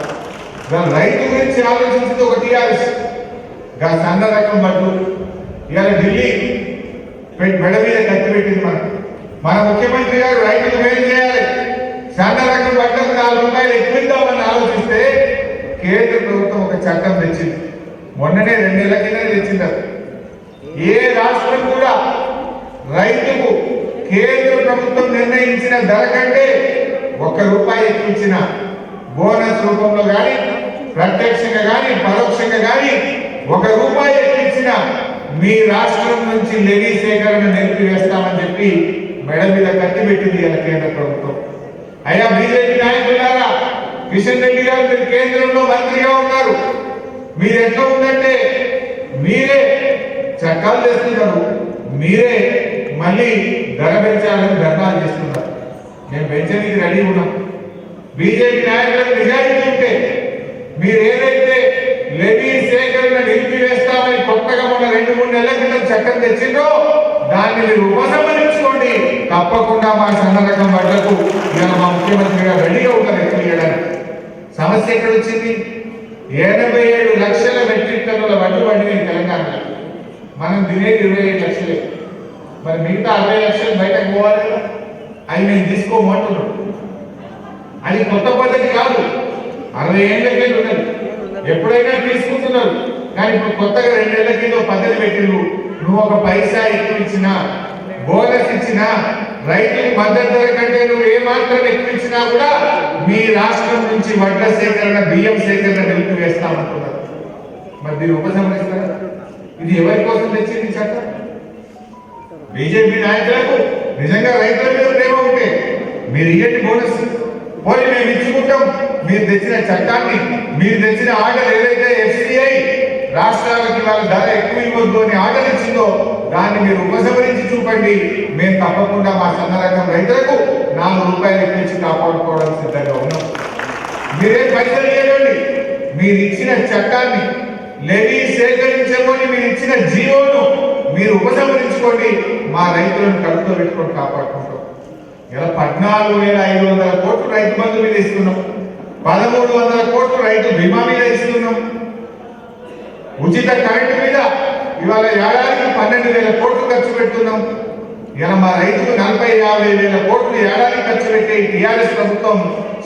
రైతు గురించి ఆలోచించింది ఒక టీఆర్ఎస్. సన్న రకం బడ్డు ఇవాళ ఢిల్లీ మెడ మీద కత్తి పెట్టింది. మన ముఖ్యమంత్రి గారు రైతులు మేలు చేయాలి, సన్న రకం బడ్డకు 4 రూపాయలు ఎక్కువిద్దామని ఆలోచిస్తే కేంద్ర ప్రభుత్వం ఒక చట్టం తెచ్చింది. మొన్ననే 2 నెలల కింద తెచ్చింది. ఏ రాష్ట్రం కూడా రైతుకు కేంద్ర ప్రభుత్వం నిర్ణయించిన ధర కంటే 1 రూపాయి ఎక్కువ ఇచ్చిన బోనస్ రూపంలో కానీ, ప్రత్యక్షంగా కానీ, పరోక్షంగా కానీ 1 రూపాయి ఎక్కువ ఇచ్చిన మీ రాష్ట్రం నుంచి లెవీ సేకరణ నిలిపివేస్తామని చెప్పి మెడ మీద కత్తి పెట్టింది ఇలా కేంద్ర ప్రభుత్వం. అయ్యా బీజేపీ నాయకులారా, కిషన్ రెడ్డి గారు మీరు కేంద్రంలో మంత్రిగా ఉన్నారు. మీరు ఎట్లా ఉందంటే మీరే చట్టాలు చేస్తున్నారు, మీరే మళ్ళీ ధర పెంచాలని ధర్నాలు చేస్తున్నారు. నేను పెంచడానికి రెడీ ఉన్నాం. బీజేపీ నాయకులకు నిజాయితీ ఉంటే మీరు ఏదైతే లెవీ సేకరణ నిలిపివేస్తామని కొత్తగా మొన్న 2-3 నెలల క్రితం చట్టం తెచ్చిందో దాన్ని మీరు ఉపసంహరించుకోండి. తప్పకుండా మా సన్న రకం వడ్లకు ఇవాళ మా ముఖ్యమంత్రి గారు రెడీగా ఉంటారు ఎక్కువ చేయడానికి. సమస్య ఎక్కడ వచ్చింది? 87 లక్షల మెట్రిక్ టన్నుల వడ్లు పండినాయి తెలంగాణలో. మనం తినేది 27 లక్షలే. మరి మిగతా 60 లక్షలు బయటకు పోవాలి కదా, అవి మేము తీసుకోమంటున్నాం. అది కొత్త పద్ధతి కాదు, 60 ఏళ్ళకే ఉన్నది, ఎప్పుడైనా తీసుకుంటున్నారు. కానీ ఇప్పుడు కొత్తగా 2 నెలల కింద పద్ధతి పెట్టిండ్రు. నువ్వు 1 పైసా ఎక్కువ ఇచ్చినా, బోనస్ ఇచ్చినా, రైతుకి మద్దతు ధర కంటే నువ్వు ఏమాత్రం ఎక్కువ ఇచ్చినా కూడా మీ రాష్ట్రం నుంచి వడ్ల సేకరణ, బియ్యం సేకరణ నిలిపివేస్తామంటున్నారు. మరి దీన్ని ఉపసంహరిస్తారా? ఇది ఎవరి కోసం తెచ్చింది చట్టం? బీజేపీ నాయకులకు నిజంగా రైతుల మీద ప్రేమ ఉంటే మీరు ఇయ్యండి బోనస్, పోయి మేము ఇచ్చుకుంటాం. మీరు తెచ్చిన చట్టాన్ని, మీరు తెచ్చిన ఆర్డర్ ఏదైతే ఎఫ్సిఐ రాష్ట్రాలకి వాళ్ళ ధర ఎక్కువ ఇవ్వద్దు అని ఆర్డర్ ఇచ్చిందో దాన్ని మీరు ఉపసంహరించి చూపండి. మేము తప్పకుండా మా సన్న రకం రైతులకు 4 రూపాయలు ఎక్కువ కాపాడుకోవడానికి సిద్ధంగా ఉన్నాం. మీరేం పైసలు ఇవ్వండి, మీరు ఇచ్చిన చట్టాన్ని, లెవీ సేకరించమని మీరు ఇచ్చిన జీవోను మీరు ఉపసంహరించుకోండి. మా రైతులను కడుపుతో పెట్టుకొని కాపాడుకుంటాం. ఇలా 14,500 కోట్లు రైతు బంధు మీద ఇస్తున్నాం, 1,300 కోట్లు రైతు బీమా మీద ఇస్తున్నాం, ఉచిత కరెంటు మీద ఇవాళ ఏడాదికి 12,000 కోట్లు ఖర్చు పెడుతున్నాం. ఇలా మా రైతుకు 40,000-50,000 కోట్లు ఏడాది ఖర్చు పెట్టే టీఆర్ఎస్ ప్రభుత్వం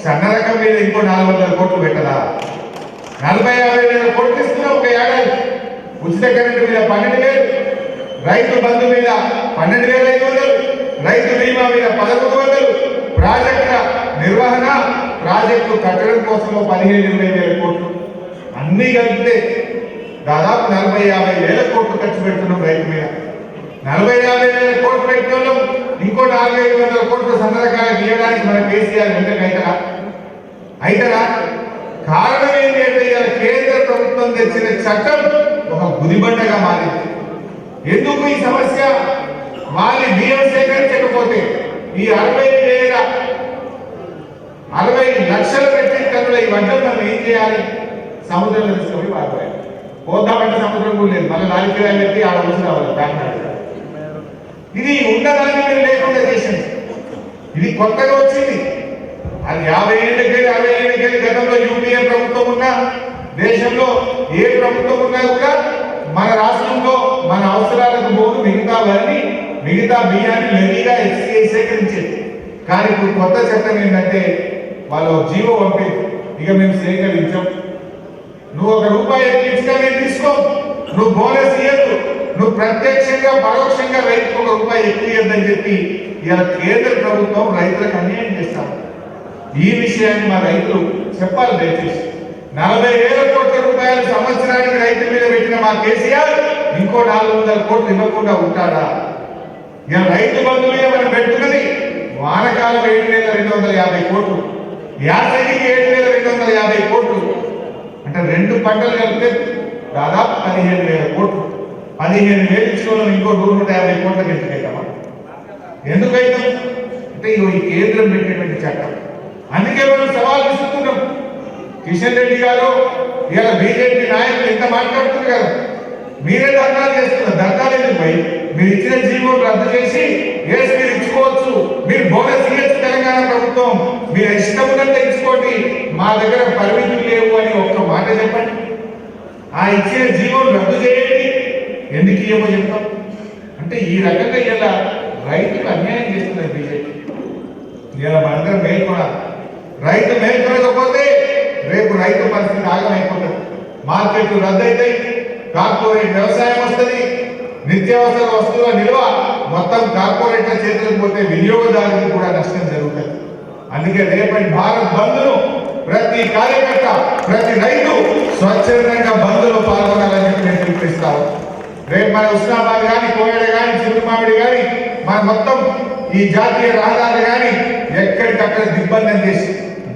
సన్న రకం మీద ఇంకో 400 కోట్లు పెట్టదా? 40,000-50,000 కోట్లు ఇస్తున్నాం ఒక ఏడాది. ఉచిత కరెంటు మీద 12,000, రైతు బంధు మీద 12,500, రైతు బీమా మీద 1,300, ప్రాజెక్టుల నిర్వహణ, ప్రాజెక్టు కట్టడం కోసం 15,000-20,000 కోట్లు. అన్ని కలిపితే దాదాపు 40,000-50,000 కోట్లు ఖర్చు పెడుతున్నాం రైతు మీద. 40,000-50,000 కోట్లు పెట్టిన వాళ్ళు ఇంకో 4,500 కోట్లు సన్న రకాలకు ఇవ్వడానికి మన కేసీఆర్ వెంటనే అవుతారా? కారణం ఏంటి అంటే ఇవాళ కేంద్ర ప్రభుత్వం తెచ్చిన చట్టం ఒక గుదిబండగా మారింది. ఎందుకు ఈ సమస్య? వాళ్ళని బియ్యం సేకరించకపోతే ఈ 60,000 60 లక్షల మెట్రిక్ టన్నుల ఈ వడ్లను మనం ఏం చేయాలి? సముద్రంలో తీసుకొని పారిపోయాలి. పోద్దామంటే సముద్రం కూడా లేదు, మళ్ళీ 4 కిలోలు పెట్టి ఆడ వచ్చి రావాలి కాకినాడ. ఇది ఉన్నదాన్ని మీరు లేకుండా చేసింది. ఇది కొత్తగా వచ్చింది. అది 50 ఏళ్ళకి 60 ఏళ్ళకి గతంలో యూపీఏ ప్రభుత్వం ఉన్నా, దేశంలో ఏ ప్రభుత్వం ఉన్నా కూడా మన రాష్ట్రంలో మన అవసరాలకు పోదు మిగతా బియ్యాన్ని లెవీగా సేకరించేది. కానీ ఇప్పుడు కొత్త చట్టం ఏంటంటే వాళ్ళు జీవో పంపేది, ఇక మేము సేకరించాం, నువ్వు ₹1 ఎక్కువ నేను తీసుకో, నువ్వు బోనస్ ఇవ్వద్దు, నువ్వు ప్రత్యక్షంగా పరోక్షంగా రైతుకు ₹1 ఎక్కువ ఇవ్వద్దని చెప్పి ఇలా కేంద్ర ప్రభుత్వం రైతులకు అన్యాయం చేస్తాం. ఈ విషయాన్ని మా రైతులు చెప్పాలి. దయచేసి 40,000 కోట్ల రూపాయలు సంవత్సరానికి రైతుల మీద పెట్టిన మా కేసీఆర్ ఇంకో 400 కోట్లు ఇవ్వకుండా ఉంటాడా? ఇలా రైతు బంధు మీద మనం పెట్టుకున్నది వానకాలం 7,250 కోట్లు, యాసంగికి 7,250 కోట్లు, అంటే 2 పంటలు కలిపితే దాదాపు 15,000 కోట్లు. 15,000 ఇచ్చిన ఇంకో 150 కోట్లకి ఎందుకైతామా? ఎందుకైతాం అంటే ఈ కేంద్రం పెట్టినటువంటి చట్టం. అందుకే మనం సవాల్ విసురుతున్నాం. కిషన్ రెడ్డి గారు ఇలా బీజేపీ నాయకులు ఇంత మాట్లాడుతున్నారు కదా, మీరే ధర్నాలు చేస్తున్నారు. ధర్నాలు ఎందుకు పోయి మీరు ఇచ్చిన జీవో రద్దు చేసి మీరు ఇచ్చుకోవచ్చు, మీరు బోనస్ ఇవ్వచ్చు. తెలంగాణ ప్రభుత్వం మీరు ఇష్టం ఉన్నట్టు ఇచ్చుకోండి, మా దగ్గర పరిమితులు లేవు అని ఒక్క మాట చెప్పండి. ఆ ఇచ్చిన జీవోను రద్దు చేయండి. ఎందుకు ఏమో చెప్తాం అంటే ఈ రకంగా ఇలా రైతుకు అన్యాయం చేస్తున్నారు బీజేపీ. ఇలా మనందరం మేల్కొనాలి. రైతు మేల్కొనకపోతే రేపు రైతు పరిస్థితి ఆగమైపోతుంది. మార్కెట్లు రద్దయితాయి, కార్పొరేట్ వ్యవసాయం వస్తుంది, నిత్యావసర వస్తువుల నిల్వ మొత్తం కార్పొరేట్ల చేతులకు పోతే వినియోగదారులకు కూడా నష్టం జరుగుతుంది. అందుకే రేపటి భారత్ బంద్ను ప్రతి కార్యకర్త, ప్రతి రైతు స్వచ్ఛందంగా బంద్లో పాల్గొనాలని చెప్పి నేను పిలుపునిస్తాను. రేపు మన ఉస్నాబాద్ కానీ, కోయడ కానీ, చిరుమామిడి కానీ, మన మొత్తం ఈ జాతీయ రహదారులు కానీ ఎక్కడికక్కడ దిగ్బంధం చేసి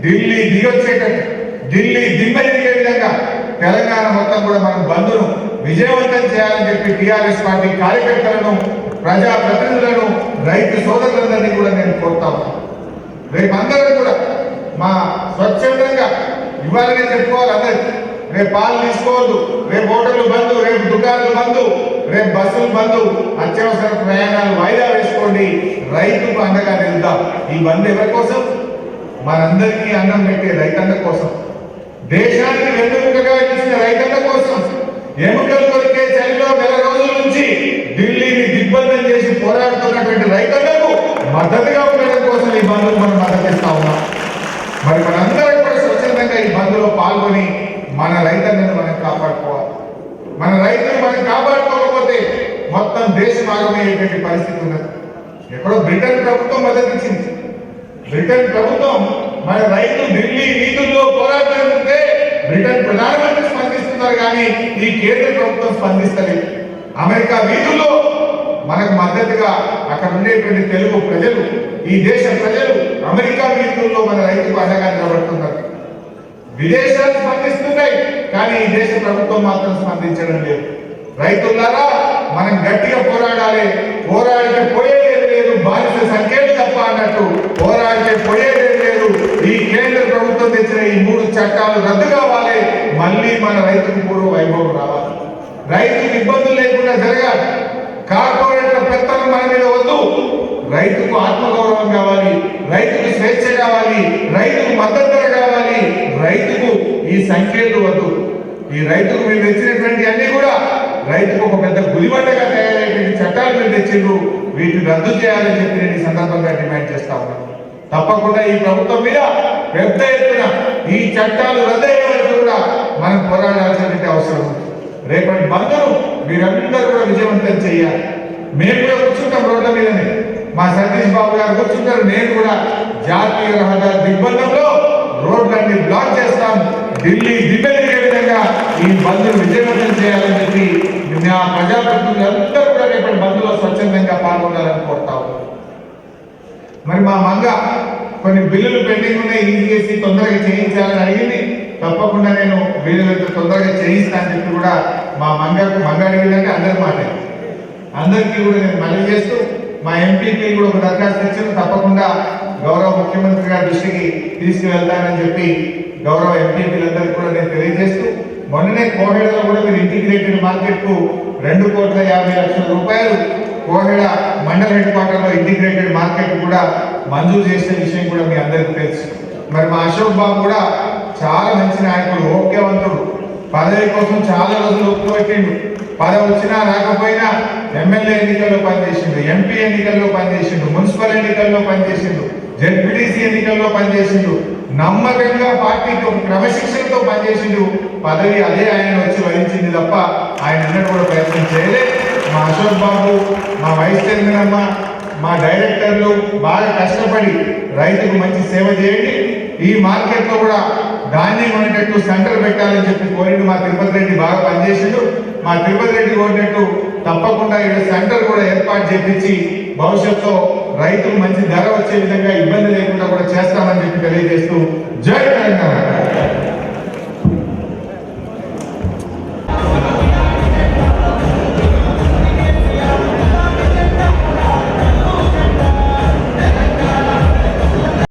ఢిల్లీ దిగొచ్చేటట్టు, ఢిల్లీ దిమ్మదిగే విధంగా తెలంగాణ మొత్తం కూడా మనం బంద్ను విజయవంతం చేయాలని చెప్పి టీఆర్ఎస్ పార్టీ కార్యకర్తలను, ప్రజాప్రతినిధులను, రైతు సోదరులందరినీ కూడా నేను కోరుతాను. రేపు అందరూ కూడా మా స్వచ్ఛందంగా ఇవ్వాలనే చెప్పుకోవాలి. అందరికి రేపు పాలు తీసుకోవద్దు, రేపు హోటళ్లు బంధు, రేపు దుకాణాలు బంధు, రేపు బస్సులు బంధు, అత్యవసర ప్రయాణాలు వాయిదా వేసుకోండి, రైతుకు అండగా నిలుద్దాం. ఈ బంద్ ఎవరి కోసం? మనందరికీ అన్నం పెట్టే రైతన్న కోసం, దేశానికి వెన్నుముకగా ఇచ్చిన రైతన్న కోసం, ఎముకలు కొరికే చలిలో 1 రోజుల నుంచి ఢిల్లీని దిగ్బంధం చేసి పోరాడుతున్నటువంటి రైతన్నకు మద్దతుగా ఉండడం కోసం ఈ బంద్కు మనం మద్దతిస్తా ఉన్నాం. మరి మనందరం కూడా స్వచ్ఛందంగా ఈ బంద్లో పాల్గొని మన రైతన్నను మనం కాపాడుకోవాలి. మన రైతులు మనం కాపాడుకోకపోతే మొత్తం దేశం ఆగమయ్యేటువంటి పరిస్థితి ఉన్నది. ఎక్కడో బ్రిటన్ ప్రభుత్వం మద్దతిచ్చింది. బ్రిటన్ ప్రభుత్వం మన రైతు ఢిల్లీ వీధుల్లో పోరాడుతుంటే బ్రిటన్ ప్రధానమంత్రి స్పందిస్తున్నారు, కానీ ఈ కేంద్ర ప్రభుత్వం స్పందిస్తలేదు. అమెరికా వీధుల్లో మనకు మద్దతుగా అక్కడ ఉండేటువంటి తెలుగు ప్రజలు, ఈ దేశ ప్రజలు అమెరికా వీధుల్లో మన రైతుకు అండగా నిలబడుతున్నారు. విదేశాలు స్పందిస్తున్నాయి, కానీ ఈ దేశ ప్రభుత్వం మాత్రం స్పందించడం లేదు. రైతులారా మనం గట్టిగా పోరాడాలి. పోరాడితే పోయేది లేదు, బానిస సంఖ్యలు తప్ప అన్నట్టు పోరాడితే పోయేది లేదు. ఈ కేంద్ర ప్రభుత్వం తెచ్చిన ఈ 3 చట్టాలు రద్దు కావాలి. మళ్ళీ మన రైతుకు పూర్వ వైభవం రావాలి. రైతుకు ఇబ్బందులు లేకుండా జరగాలి. కార్పొరేట్ల పెత్తనం మన మీద వద్దు. రైతుకు ఆత్మగౌరవం కావాలి, రైతుకు స్వేచ్ఛ కావాలి, రైతుకు మద్దతు కావాలి, రైతుకు ఈ సంఖ్యలు వద్దు. ఈ రైతుకు మీరు తెచ్చినటువంటి అన్ని కూడా రైతుకు ఒక పెద్ద గుదిబండగా తయారయ్యేటువంటి చట్టాలు మీరు తెచ్చిండ్రు. వీటిని రద్దు చేయాలని చెప్పి నేను ఈ సందర్భంగా డిమాండ్ చేస్తా ఉన్నాను. తప్పకుండా ఈ ప్రభుత్వం మీద పెద్ద ఎత్తున ఈ చట్టాలు రద్దయ్యే వరకు కూడా మనం పోరాడాల్సినటువంటి అవసరం ఉంది. రేపటి బంద్ను మీరందరూ కూడా విజయవంతం చేయాలి. మేము కూడా కూర్చుంటాం రోడ్ల మీదనే, మా సతీష్ బాబు గారు కూర్చుంటారు, నేను కూడా జాతీయ రహదారి దిగ్బంధంలో రోడ్లన్నీ బ్లాక్ చేస్తాం. ఢిల్లీ దిబ్బెదిగే విధంగా ఈ బంద్ను విజయవంతం చేయాలని చెప్పి నా ప్రజాప్రతినిధులందరూ కూడా రేపటి బంద్లో స్వచ్ఛందంగా పాల్గొనాలని కోరుతాం. మరి మా మంగ కొన్ని బిల్లులు పెండింగ్ ఉన్నాయి, ఈజీ చేసి తొందరగా చేయించాలని అడిగింది. తప్పకుండా నేను వీళ్ళంతా తొందరగా చేయిస్తానని చెప్పి కూడా మా మంగ అడిగిందంటే అందరి మాట, అందరికీ కూడా నేను మళ్ళీ చేస్తూ మా ఎంపీపీ కూడా ఒక దరఖాస్తు ఇచ్చాను. తప్పకుండా గౌరవ ముఖ్యమంత్రి గారి దృష్టికి తీసుకువెళ్తానని చెప్పి గౌరవ ఎంపీలందరికీ కూడా నేను తెలియజేస్తూ, మొన్ననే కోహెడలో కూడా మీరు ఇంటిగ్రేటెడ్ మార్కెట్ కు 2,50,00,000 రూపాయలు కోహెడ మండల హెడ్ క్వార్టర్లో ఇంటిగ్రేటెడ్ మార్కెట్ కూడా మంజూరు చేసిన విషయం కూడా మీ అందరికీ తెలుసు. మరి మా అశోక్ బాబు కూడా చాలా మంచి నాయకుడు, ఓకేవంతుడు, పదవి కోసం చాలా రోజులు ఒప్పుకొట్టిండు. పదవి వచ్చినా రాకపోయినా ఎమ్మెల్యే ఎన్నికల్లో పనిచేసిండు, ఎంపీ ఎన్నికల్లో పనిచేసిండు, మున్సిపల్ ఎన్నికల్లో పనిచేసిండు, జెడ్పీటీసీ ఎన్నికల్లో పనిచేసిండు. నమ్మకంగా పార్టీకి ఒక క్రమశిక్షణతో పనిచేసిండు. పదవి అదే ఆయన వచ్చి వహించింది తప్ప ఆయన అన్నట్టు కూడా ప్రయత్నం చేయలేదు. మా అశోక్ బాబు, మా వైస్ చైర్మన్ అమ్మ, మా డైరెక్టర్లు బాగా కష్టపడి రైతుకు మంచి సేవ చేయండి. ఈ మార్కెట్ లో కూడా ధాన్యం కొనేటట్టు సెంటర్ పెట్టాలని చెప్పి కోరిండు. మా తిరుపతి రెడ్డి బాగా పనిచేసిండు. మా తిరుపతి రెడ్డి కోరినట్టు తప్పకుండా ఇక్కడ సెంటర్ కూడా ఏర్పాటు చేపించి భవిష్యత్తులో రైతుకు మంచి ధర వచ్చే విధంగా ఇబ్బంది లేకుండా కూడా చేస్తామని చెప్పి తెలియజేస్తూ జై తెలంగాణ.